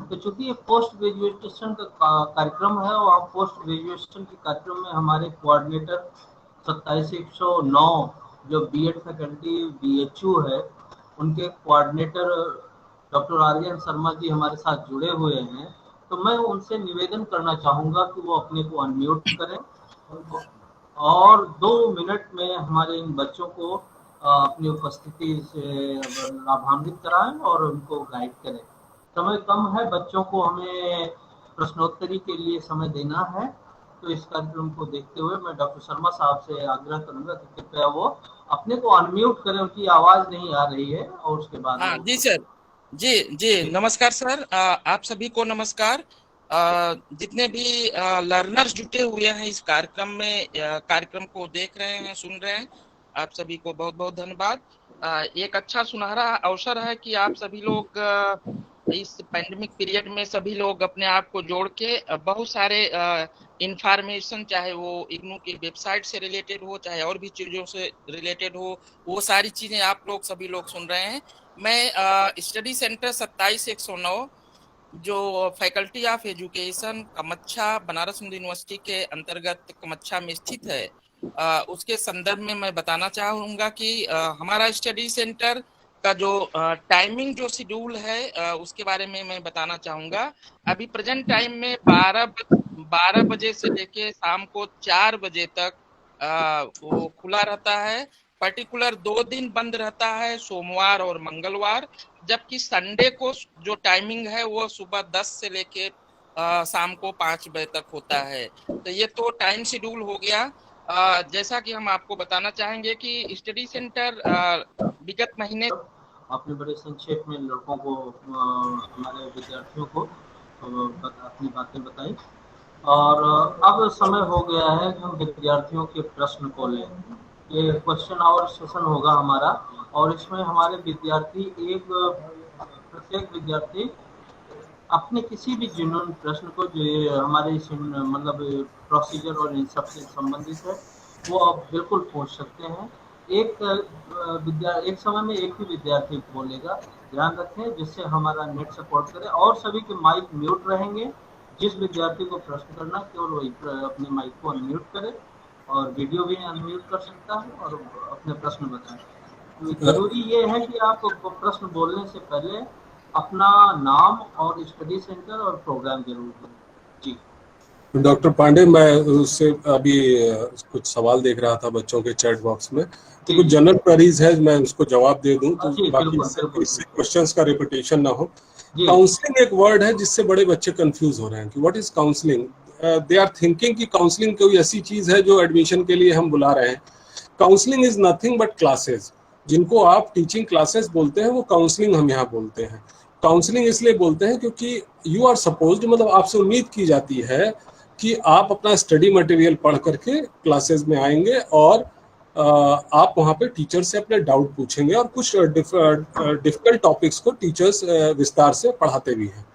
तो चूंकि ये पोस्ट ग्रेजुएशन का कार्यक्रम है और पोस्ट ग्रेजुएशन के कार्यक्रम में हमारे कोऑर्डिनेटर 2709 जो बीएड फैकल्टी बीएचयू है, उनके कोऑर्डिनेटर डॉक्टर आर्यन शर्मा जी हमारे साथ जुड़े हुए हैं। तो मैं उनसे निवेदन करना चाहूँगा कि वो अपने को अनम्यूट करें और 2 मिनट में हमारे इन बच्चों को अपनी उपस्थिति से लाभान्वित कराएं और उनको गाइड करें। समय कम है, बच्चों को हमें प्रश्नोत्तरी के लिए समय देना है। तो इस कार्यक्रम को देखते हुए मैं डॉक्टर शर्मा साहब से आग्रह करूंगा कि कृपया वो अपने को अनम्यूट करें, उनकी आवाज नहीं आ रही है। और उसके बाद हाँ जी सर, जी नमस्कार सर, आप सभी को नमस्कार। जितने भी लर्नर्स जुटे हुए हैं इस कार्यक्रम में, कार्यक्रम को देख रहे हैं, सुन रहे हैं, आप सभी को बहुत बहुत धन्यवाद। एक अच्छा सुनहरा अवसर है कि आप सभी लोग इस पैंडेमिक पीरियड में सभी लोग अपने आप को जोड़ के बहुत सारे इंफॉर्मेशन, चाहे वो इग्नू की वेबसाइट से रिलेटेड हो, चाहे और भी चीजों से रिलेटेड हो, वो सारी चीजें आप लोग सभी लोग सुन रहे हैं। मैं स्टडी सेंटर 27109 जो faculty of education Kamachha Banaras Hindu university के अंतर्गत कमच्छा में स्थित है, उसके संदर्भ में मैं बताना चाहूंगा कि हमारा स्टडी सेंटर का जो टाइमिंग जो शेड्यूल है उसके बारे में मैं बताना चाहूंगा। अभी प्रेजेंट टाइम में 12 बजे से लेके शाम को 4 बजे तक वो खुला रहता है। पर्टिकुलर 2 दिन बंद रहता है, सोमवार और मंगलवार, जबकि संडे को जो टाइमिंग है वो सुबह 10 से लेके शाम को 5 बजे तक होता है। तो ये तो टाइम शेड्यूल हो गया। जैसा कि हम आपको बताना चाहेंगे कि स्टडी सेंटर विगत महीने आपने बड़े संक्षेप में लड़कों को, हमारे विद्यार्थियों को अपनी बातें बताई, और अब समय हो गया है कि हम विद्यार्थियों के प्रश्न को लें। ये क्वेश्चन आवर सेशन होगा हमारा, और इसमें हमारे विद्यार्थी प्रत्येक विद्यार्थी अपने किसी भी जेन्युइन प्रश्न को जो हमारे मतलब प्रोसीजर और इन सब से संबंधित है वो आप बिल्कुल पूछ सकते हैं। एक एक समय में एक ही विद्यार्थी बोलेगा, ध्यान रखें, जिससे हमारा नेट सपोर्ट करे, और सभी के माइक म्यूट रहेंगे। जिस विद्यार्थी को प्रश्न करना केवल वही अपने माइक को अनम्यूट करे, और वीडियो भी अनम्यूट कर सकता है और अपने प्रश्न बताएं। तो जरूरी ये है कि आप प्रश्न बोलने से पहले अपना नाम और स्टडी सेंटर और प्रोग्राम जरूर दें। जी डॉक्टर पांडे, मैं उससे अभी कुछ सवाल देख रहा था बच्चों के चैट बॉक्स में, तो कुछ जनरल क्वेरीज है, मैं उसको जवाब दे दूं तो बाकी इससे क्वेश्चंस का रिपीटेशन ना हो। काउंसलिंग एक वर्ड है जिससे बड़े बच्चे कंफ्यूज हो रहे हैं कि what is counselling. They are thinking कि काउंसलिंग कोई ऐसी चीज है जो एडमिशन के लिए हम बुला रहे हैं। Counselling is nothing but classes. जिनको आप टीचिंग क्लासेस बोलते हैं वो काउंसलिंग हम यहाँ बोलते हैं। काउंसलिंग इसलिए बोलते हैं क्योंकि यू आर सपोज्ड, मतलब आपसे उम्मीद की जाती है कि आप अपना स्टडी मटेरियल पढ़ करके क्लासेस में आएंगे और आप वहाँ पे टीचर से अपने डाउट पूछेंगे और कुछ डिफिकल्ट टॉपिक्स को टीचर्स विस्तार से पढ़ाते भी हैं।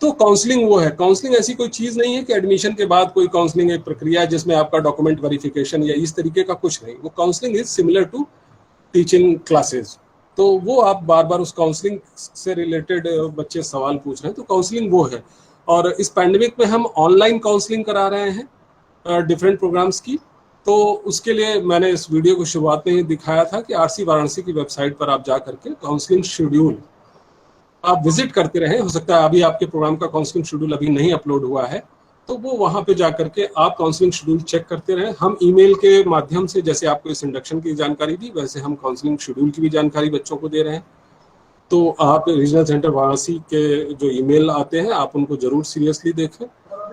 तो काउंसलिंग वो है। काउंसलिंग ऐसी कोई चीज़ नहीं है कि एडमिशन के बाद कोई काउंसलिंग एक प्रक्रिया है जिसमें आपका डॉक्यूमेंट वेरिफिकेशन या इस तरीके का कुछ नहीं। वो counselling is similar to teaching classes. तो वो आप बार बार उस काउंसलिंग से रिलेटेड बच्चे सवाल पूछ रहे हैं, तो काउंसलिंग वो है। और इस पैंडेमिक में हम ऑनलाइन काउंसलिंग करा रहे हैं डिफरेंट प्रोग्राम्स की। तो उसके लिए मैंने इस वीडियो को शुरुआत में ही दिखाया था कि आरसी वाराणसी की वेबसाइट पर आप जा करके काउंसलिंग शेड्यूल आप विजिट करते रहे। हो सकता है अभी आपके प्रोग्राम का काउंसलिंग शेड्यूल अभी नहीं अपलोड हुआ है, तो वो वहाँ पे जा करके आप काउंसलिंग शेड्यूल चेक करते रहे। हम ईमेल के माध्यम से, जैसे आपको इस इंडक्शन की जानकारी दी, वैसे हम काउंसलिंग शेड्यूल की भी जानकारी बच्चों को दे रहे हैं। तो आप रीजनल सेंटर वाराणसी के जो ईमेल आते हैं आप उनको जरूर सीरियसली देखें।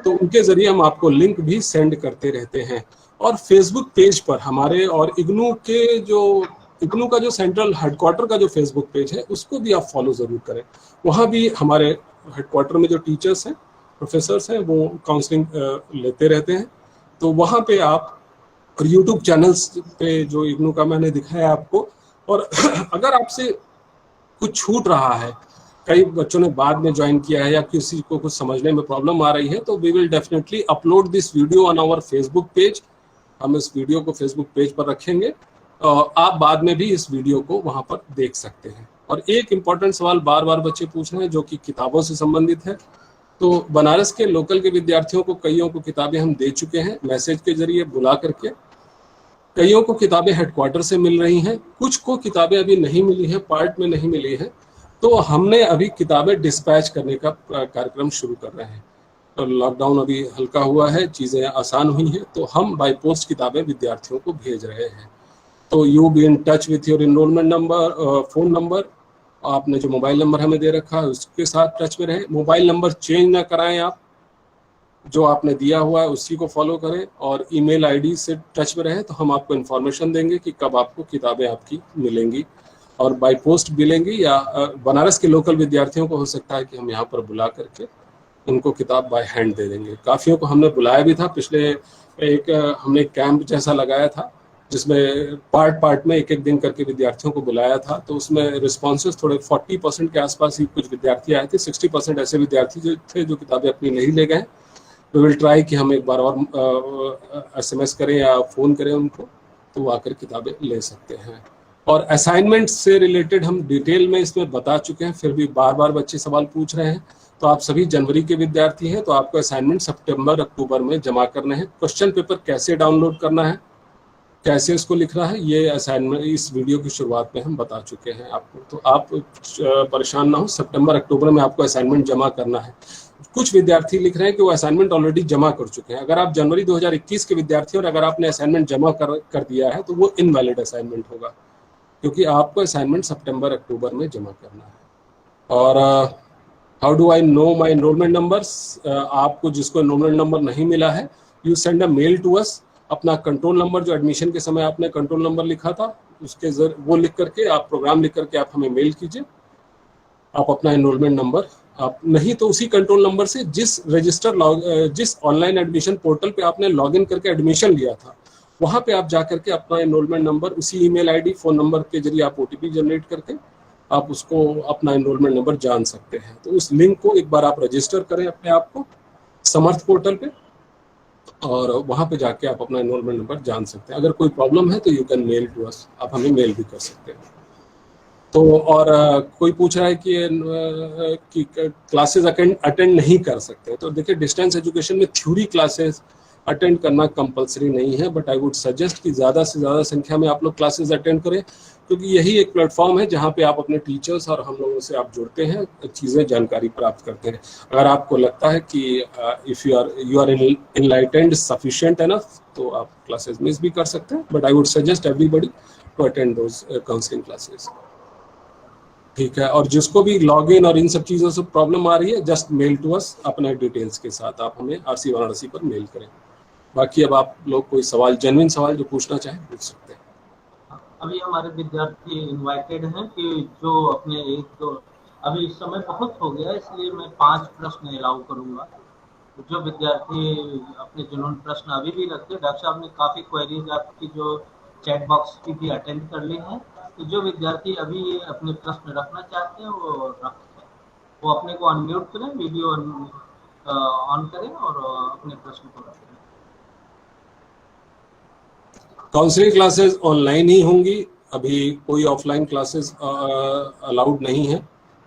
तो उनके जरिए हम आपको लिंक भी सेंड करते रहते हैं। और फेसबुक पेज पर हमारे और इग्नू का जो सेंट्रल हेडक्वार्टर का जो फेसबुक पेज है उसको भी आप फॉलो जरूर करें। वहाँ भी हमारे हेडक्वार्टर में जो टीचर्स हैं, प्रोफेसर्स हैं, वो काउंसलिंग लेते रहते हैं। तो वहाँ पे आप, और यूट्यूब चैनल्स पे जो इग्नू का मैंने दिखाया आपको। और अगर आपसे कुछ छूट रहा है, कई बच्चों ने बाद में ज्वाइन किया है या किसी को कुछ समझने में प्रॉब्लम आ रही है, तो we will definitely upload this video on our Facebook page. हम इस वीडियो को फेसबुक पेज पर रखेंगे और आप बाद में भी इस वीडियो को वहां पर देख सकते हैं। और एक इम्पॉर्टेंट सवाल बार बार बच्चे पूछ रहे हैं जो कि किताबों से संबंधित है। तो बनारस के लोकल के विद्यार्थियों को कईयों को किताबें हम दे चुके हैं मैसेज के जरिए बुला करके। कईयों को किताबें हेडक्वार्टर से मिल रही हैं, कुछ को किताबें अभी नहीं मिली हैं, पार्ट में नहीं मिली हैं। तो हमने अभी किताबें डिस्पैच करने का कार्यक्रम शुरू कर रहे हैं। तो लॉकडाउन अभी हल्का हुआ है, चीज़ें आसान हुई हैं, तो हम बाय पोस्ट किताबें विद्यार्थियों को भेज रहे हैं। तो you be in touch with your enrolment number, phone number, आपने जो मोबाइल नंबर हमें दे रखा है उसके साथ टच में रहें। मोबाइल नंबर चेंज ना कराएं, आप जो आपने दिया हुआ है उसी को फॉलो करें और ईमेल आईडी से टच में रहें। तो हम आपको इन्फॉर्मेशन देंगे कि कब आपको किताबें आपकी मिलेंगी और बाय पोस्ट मिलेंगी, या बनारस के लोकल विद्यार्थियों को हो सकता है कि हम यहाँ पर बुला करके उनको किताब बाय हैंड दे देंगे। काफ़ियों को हमने बुलाया भी था। पिछले हमने कैंप जैसा लगाया था जिसमें पार्ट में एक एक दिन करके विद्यार्थियों को बुलाया था। तो उसमें रिस्पॉन्सेज थोड़े 40% के आसपास ही कुछ विद्यार्थी आए थे। 60% ऐसे विद्यार्थी जो थे जो किताबें अपनी नहीं ले गए। वी विल ट्राई कि हम एक बार और SMS करें या फ़ोन करें उनको, तो वो आकर किताबें ले सकते हैं। और असाइनमेंट से रिलेटेड हम डिटेल में इसमें बता चुके हैं, फिर भी बार बार बच्चे सवाल पूछ रहे हैं। तो आप सभी जनवरी के विद्यार्थी हैं, तो आपको असाइनमेंट सितंबर अक्टूबर में जमा करने हैं। क्वेश्चन पेपर कैसे डाउनलोड करना है, कैसे इसको लिखना है, ये असाइनमेंट इस वीडियो की शुरुआत में हम बता चुके हैं आपको। तो आप परेशान ना हो, सितंबर अक्टूबर में आपको असाइनमेंट जमा करना है। कुछ विद्यार्थी लिख रहे हैं कि वो असाइनमेंट ऑलरेडी जमा कर चुके हैं। अगर आप जनवरी 2021 के विद्यार्थी और अगर आपने असाइनमेंट जमा कर दिया है तो वो इनवैलिड असाइनमेंट होगा, क्योंकि आपको असाइनमेंट सितंबर अक्टूबर में जमा करना है। और how do I know my enrolment numbers, आपको जिसको एनरोलमेंट नंबर नहीं मिला है, you send a mail to us. अपना कंट्रोल नंबर जो एडमिशन के समय आपने कंट्रोल नंबर लिखा था उसके वो लिख करके, आप प्रोग्राम लिख करके आप हमें मेल कीजिए। आप अपना एनरोलमेंट नंबर, आप नहीं तो उसी कंट्रोल नंबर से जिस ऑनलाइन एडमिशन पोर्टल पे आपने लॉगिन करके एडमिशन लिया था, वहाँ पे आप जा करके अपना एनरोलमेंट नंबर उसी ईमेल आईडी फ़ोन नंबर के जरिए आप OTP जनरेट करके आप उसको अपना एनरोलमेंट नंबर जान सकते हैं। तो उस लिंक को एक बार आप रजिस्टर करें अपने आप को समर्थ पोर्टल पे। और वहाँ पे जाके आप अपना एनरोलमेंट नंबर जान सकते हैं। अगर कोई प्रॉब्लम है तो you can mail to us, आप हमें मेल भी कर सकते हैं। तो और कोई पूछ रहा है कि क्लासेस अटेंड नहीं कर सकते, तो देखिए डिस्टेंस एजुकेशन में थ्योरी क्लासेस अटेंड करना कंपलसरी नहीं है, बट आई वुड सजेस्ट कि ज़्यादा से ज़्यादा संख्या में आप लोग क्लासेस अटेंड करें, क्योंकि यही एक प्लेटफॉर्म है जहाँ पे आप अपने टीचर्स और हम लोगों से आप जुड़ते हैं, चीज़ें जानकारी प्राप्त करते हैं। अगर आपको लगता है कि if you are enlightened sufficient enough, तो आप क्लासेस मिस भी कर सकते हैं, but I would suggest everybody to attend those counselling classes. ठीक है, और जिसको भी लॉगिन और इन सब चीज़ों से प्रॉब्लम आ रही है, जस्ट मेल टू अस अपने डिटेल्स के साथ, आप हमें RC वाराणसी पर मेल करें। बाकी अब आप लोग कोई सवाल, जेन्युइन सवाल जो पूछना चाहें पूछ सकते हैं। अभी हमारे विद्यार्थी इनवाइटेड हैं कि जो अपने एक तो अभी इस समय बहुत हो गया, इसलिए मैं 5 प्रश्न अलाउ करूंगा। जो विद्यार्थी अपने जिन्होंने प्रश्न अभी भी रखते, डॉक्टर साहब ने काफ़ी क्वेरीज आपकी जो चैट बॉक्स की भी अटेंड कर ली हैं, तो जो विद्यार्थी अभी अपने प्रश्न रखना चाहते हैं वो रखें, वो अपने को अनम्यूट करें, वीडियो ऑन करें और अपने प्रश्न को रखें। काउंसलिंग क्लासेस ऑनलाइन ही होंगी, अभी कोई ऑफलाइन क्लासेस अलाउड नहीं है,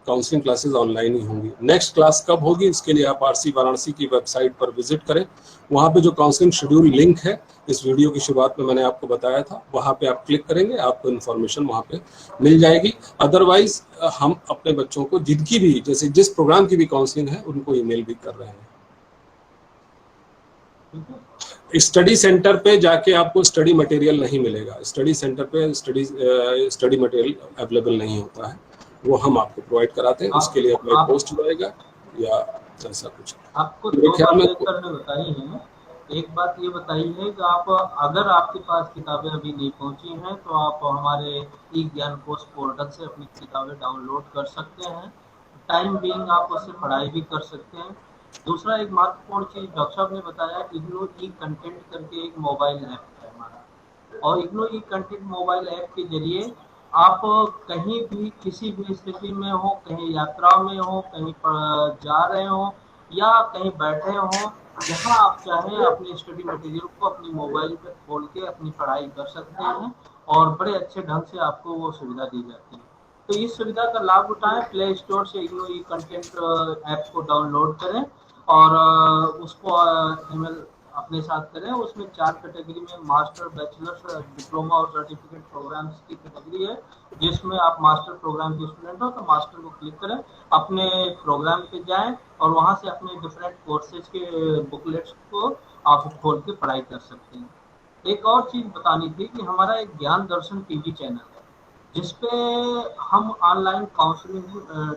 काउंसलिंग क्लासेस ऑनलाइन ही होंगी। नेक्स्ट क्लास कब होगी इसके लिए आप RC वाराणसी की वेबसाइट पर विजिट करें, वहाँ पे जो काउंसलिंग शेड्यूल लिंक है इस वीडियो की शुरुआत में मैंने आपको बताया था, वहाँ पे आप क्लिक करेंगे, आपको इन्फॉर्मेशन वहाँ पे मिल जाएगी। अदरवाइज हम अपने बच्चों को जिनकी भी, जैसे जिस प्रोग्राम की भी काउंसलिंग है, उनको ईमेल भी कर रहे हैं। स्टडी सेंटर पे जाके आपको स्टडी मटेरियल नहीं मिलेगा, स्टडी सेंटर पे स्टडी मटेरियल अवेलेबल नहीं होता है, वो हम आपको प्रोवाइड कराते हैं। उसके लिए अपना पोस्ट जाएगा या ऐसा कुछ। आपको 2 बातें करने बताई हैं। एक बात ये बताई है कि आप, अगर आपके पास किताबें अभी नहीं पहुंची हैं तो आप हमारे ई ज्ञान कोश पोर्टल से अपनी किताबें डाउनलोड कर सकते हैं। टाइम बीइंग आप उससे पढ़ाई भी कर सकते हैं। दूसरा एक महत्वपूर्ण चीज़ डॉक्टर साहब ने बताया, इग्नो ई कंटेंट करके एक मोबाइल ऐप है हमारा, और इग्नो ई कंटेंट मोबाइल ऐप के जरिए आप कहीं भी किसी भी स्थिति में हो, कहीं यात्रा में हो, कहीं जा रहे हो या कहीं बैठे हो, जहाँ आप चाहें अपनी स्टडी मटेरियल को अपनी मोबाइल पर खोल के अपनी पढ़ाई कर सकते हैं और बड़े अच्छे ढंग से आपको वो सुविधा दी जाती है। तो इस सुविधा का लाभ उठाएं, प्ले स्टोर से इग्नो ई कंटेंट ऐप को डाउनलोड करें और उसको ईमेल अपने साथ करें। उसमें 4 कैटेगरी में मास्टर, बैचलर्स, डिप्लोमा और सर्टिफिकेट प्रोग्राम्स की कैटेगरी है, जिसमें आप मास्टर प्रोग्राम के स्टूडेंट हो तो मास्टर को क्लिक करें, अपने प्रोग्राम पे जाएं और वहां से अपने डिफरेंट कोर्सेज के बुकलेट्स को आप खोल के पढ़ाई कर सकते हैं। एक और चीज़ बतानी थी कि हमारा एक ज्ञान दर्शन टीवी चैनल है, जिसपे हम online counselling,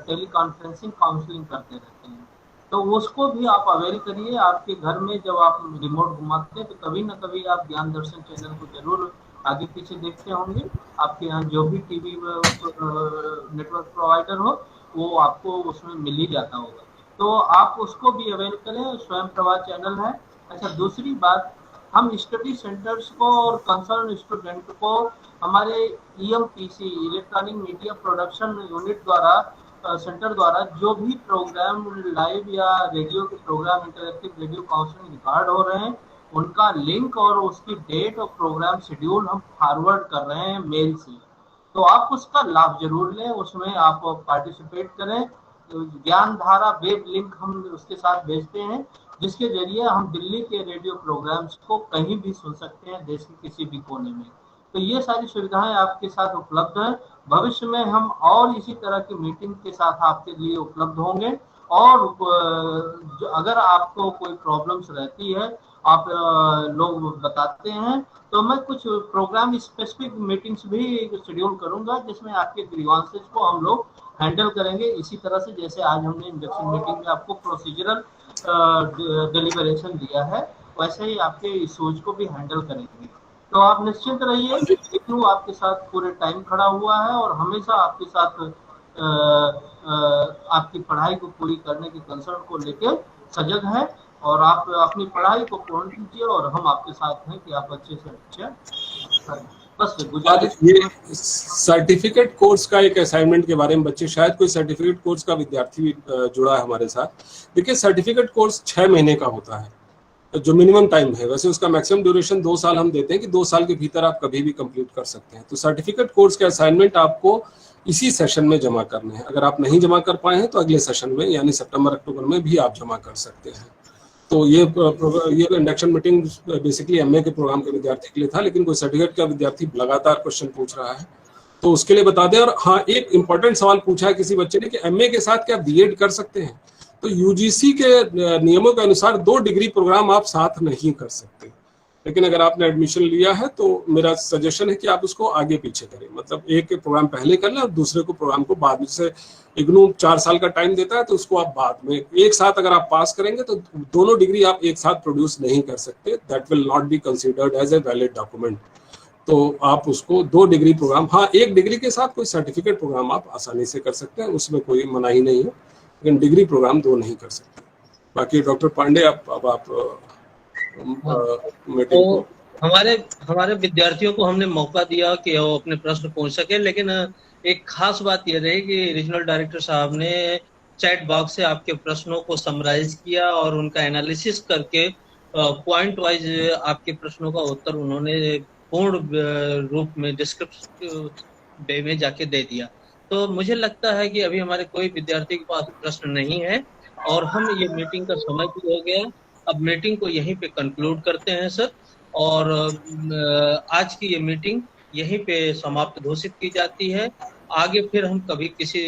teleconferencing counselling करते रहते हैं, तो उसको भी आप अवेल करिए। आपके घर में जब आप रिमोट घुमाते हैं तो कभी ना कभी आप ज्ञान दर्शन चैनल को जरूर आगे पीछे देखते होंगे। आपके यहाँ जो भी टीवी नेटवर्क प्रोवाइडर हो वो आपको उसमें मिल ही जाता होगा, तो आप उसको भी अवेल करें, स्वयं प्रभा चैनल है। अच्छा, दूसरी बात, हम स्टडी सेंटर्स को और कंसर्न स्टूडेंट को हमारे EMPC electronic media production unit द्वारा सेंटर द्वारा जो भी प्रोग्राम लाइव या रेडियो के programme, interactive radio counselling record हो रहे हैं, उनका लिंक और उसकी डेट और प्रोग्राम शेड्यूल हम फॉरवर्ड कर रहे हैं मेल से, तो आप उसका लाभ जरूर लें, उसमें आप पार्टिसिपेट करें। ज्ञान धारा वेब लिंक हम उसके साथ भेजते हैं, जिसके जरिए हम दिल्ली के रेडियो प्रोग्राम्स को कहीं भी सुन सकते हैं, देश के किसी भी कोने में। तो ये सारी सुविधाएं आपके साथ उपलब्ध हैं। भविष्य में हम और इसी तरह की मीटिंग के साथ आपके लिए उपलब्ध होंगे, और अगर आपको कोई प्रॉब्लम्स रहती है, आप लोग बताते हैं, तो मैं कुछ प्रोग्राम स्पेसिफिक मीटिंग्स भी शेड्यूल करूंगा, जिसमें आपके ग्रीवांसेस को हम लोग हैंडल करेंगे। इसी तरह से जैसे आज हमने इंडक्शन मीटिंग में आपको प्रोसीजरल डिलीबरेशन दिया है, वैसे ही आपके इश्यूज को भी हैंडल करेंगे। तो आप निश्चिंत रहिए, इग्नू आपके साथ पूरे टाइम खड़ा हुआ है और हमेशा आपके साथ आपकी पढ़ाई को पूरी करने की कंसर्न को लेकर सजग है, और आप अपनी पढ़ाई को पूर्ण कीजिए और हम आपके साथ हैं कि आप अच्छे से अच्छा करें। बस गुजारिश। ये सर्टिफिकेट कोर्स का एक असाइनमेंट के बारे में, बच्चे शायद कोई सर्टिफिकेट कोर्स का विद्यार्थी जुड़ा है हमारे साथ। देखिए, सर्टिफिकेट कोर्स 6 महीने का होता है, जो मिनिमम टाइम है, वैसे उसका मैक्सिमम ड्यूरेशन 2 साल हम देते हैं कि 2 साल के भीतर आप कभी भी कंप्लीट कर सकते हैं। तो सर्टिफिकेट कोर्स के असाइनमेंट आपको इसी सेशन में जमा करने हैं। अगर आप नहीं जमा कर पाए हैं तो अगले सेशन में यानी सितंबर अक्टूबर में भी आप जमा कर सकते हैं। तो ये इंडक्शन मीटिंग बेसिकली एमए के प्रोग्राम के विद्यार्थी के लिए था, लेकिन कोई सर्टिफिकेट का विद्यार्थी लगातार क्वेश्चन पूछ रहा है तो उसके लिए बता दें। और हाँ, एक इंपॉर्टेंट सवाल पूछा है किसी बच्चे ने कि एमए के साथ क्या बीएड कर सकते हैं। तो यूजीसी के नियमों के अनुसार 2 डिग्री प्रोग्राम आप साथ नहीं कर सकते, लेकिन अगर आपने एडमिशन लिया है तो मेरा सजेशन है कि आप उसको आगे पीछे करें, मतलब एक प्रोग्राम पहले कर लें और दूसरे को प्रोग्राम को बाद में। जैसे इग्नू 4 साल का टाइम देता है तो उसको आप बाद में एक साथ अगर आप पास करेंगे तो दोनों डिग्री आप एक साथ प्रोड्यूस नहीं कर सकते, that will not be considered as a valid document. तो आप उसको 2 डिग्री प्रोग्राम, हाँ 1 डिग्री के साथ कोई सर्टिफिकेट प्रोग्राम आप आसानी से कर सकते हैं, उसमें कोई मनाही नहीं है, लेकिन डिग्री प्रोग्राम 2 नहीं कर सकते। बाकी डॉक्टर पांडे अब आप मीटिंग तो हमारे विद्यार्थियों को हमने मौका दिया कि वो अपने प्रश्न पूछ सके, लेकिन एक खास बात यह रही कि रीजनल डायरेक्टर साहब ने चैट बॉक्स से आपके प्रश्नों को समराइज किया और उनका एनालिसिस करके पॉइंट वाइज आपके प्रश्नों का उत्तर उन्होंने पूर्ण रूप में डिस्क्रिप्टिव वे में जाके दे दिया। तो मुझे लगता है कि अभी हमारे कोई विद्यार्थी के पास प्रश्न नहीं है और हम ये मीटिंग का समय भी हो गया। अब मीटिंग को यहीं पे कंक्लूड करते हैं सर, और आज की ये मीटिंग यहीं पे समाप्त घोषित की जाती है। आगे फिर हम कभी किसी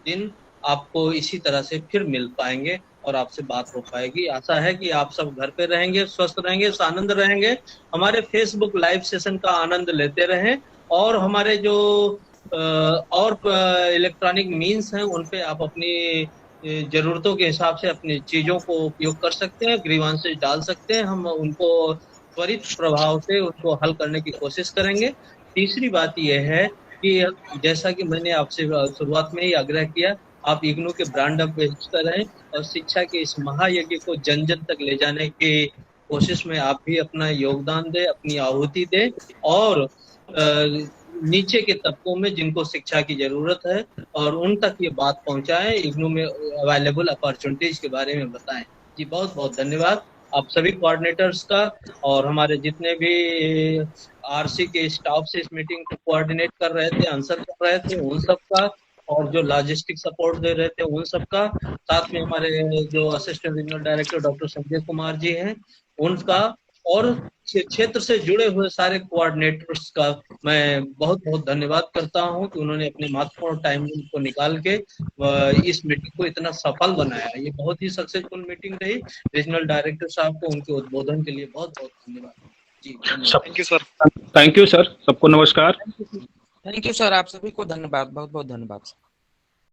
दिन आपको इसी तरह से फिर मिल पाएंगे और आपसे बात हो पाएगी। आशा है कि आप सब घर पे रहेंगे, स्वस्थ रहेंगे, आनंद रहेंगे, हमारे फेसबुक लाइव सेशन का आनंद लेते रहें और हमारे जो और इलेक्ट्रॉनिक मीन्स हैं उन पे आप अपनी जरूरतों के हिसाब से अपनी चीजों को उपयोग कर सकते हैं, ग्रीवांसेस डाल सकते हैं, हम उनको त्वरित प्रभाव से उनको हल करने की कोशिश करेंगे। तीसरी बात यह है कि जैसा कि मैंने आपसे शुरुआत में ही आग्रह किया, आप इग्नू के ब्रांड एम्बेसडर रहें और शिक्षा के इस महायज्ञ को जन जन तक ले जाने की कोशिश में आप भी अपना योगदान दें, अपनी आहुति दें और नीचे के तबकों में जिनको शिक्षा की जरूरत है और उन तक ये बात पहुंचाएं, इग्नू में अवेलेबल अपॉर्चुनिटीज के बारे में बताएं। जी बहुत बहुत धन्यवाद आप सभी कोऑर्डिनेटर्स का और हमारे जितने भी आरसी के स्टाफ से इस मीटिंग को कोऑर्डिनेट कर रहे थे, आंसर कर रहे थे, उन सब का, और जो लॉजिस्टिक सपोर्ट दे रहे थे उन सब का, साथ में हमारे जो assistant regional director doctor Sanjay Kumar ji हैं उनका, और क्षेत्र से जुड़े हुए सारे कोऑर्डिनेटर्स का मैं बहुत बहुत धन्यवाद करता हूं कि उन्होंने अपने महत्वपूर्ण टाइम को निकाल के इस मीटिंग को इतना सफल बनाया। ये बहुत ही सक्सेसफुल मीटिंग रही। रीजनल डायरेक्टर साहब को उनके उद्बोधन के लिए बहुत बहुत धन्यवाद जी। Thank you sir. Thank you sir, सबको नमस्कार। थैंक यू सर, आप सभी को धन्यवाद, बहुत बहुत धन्यवाद।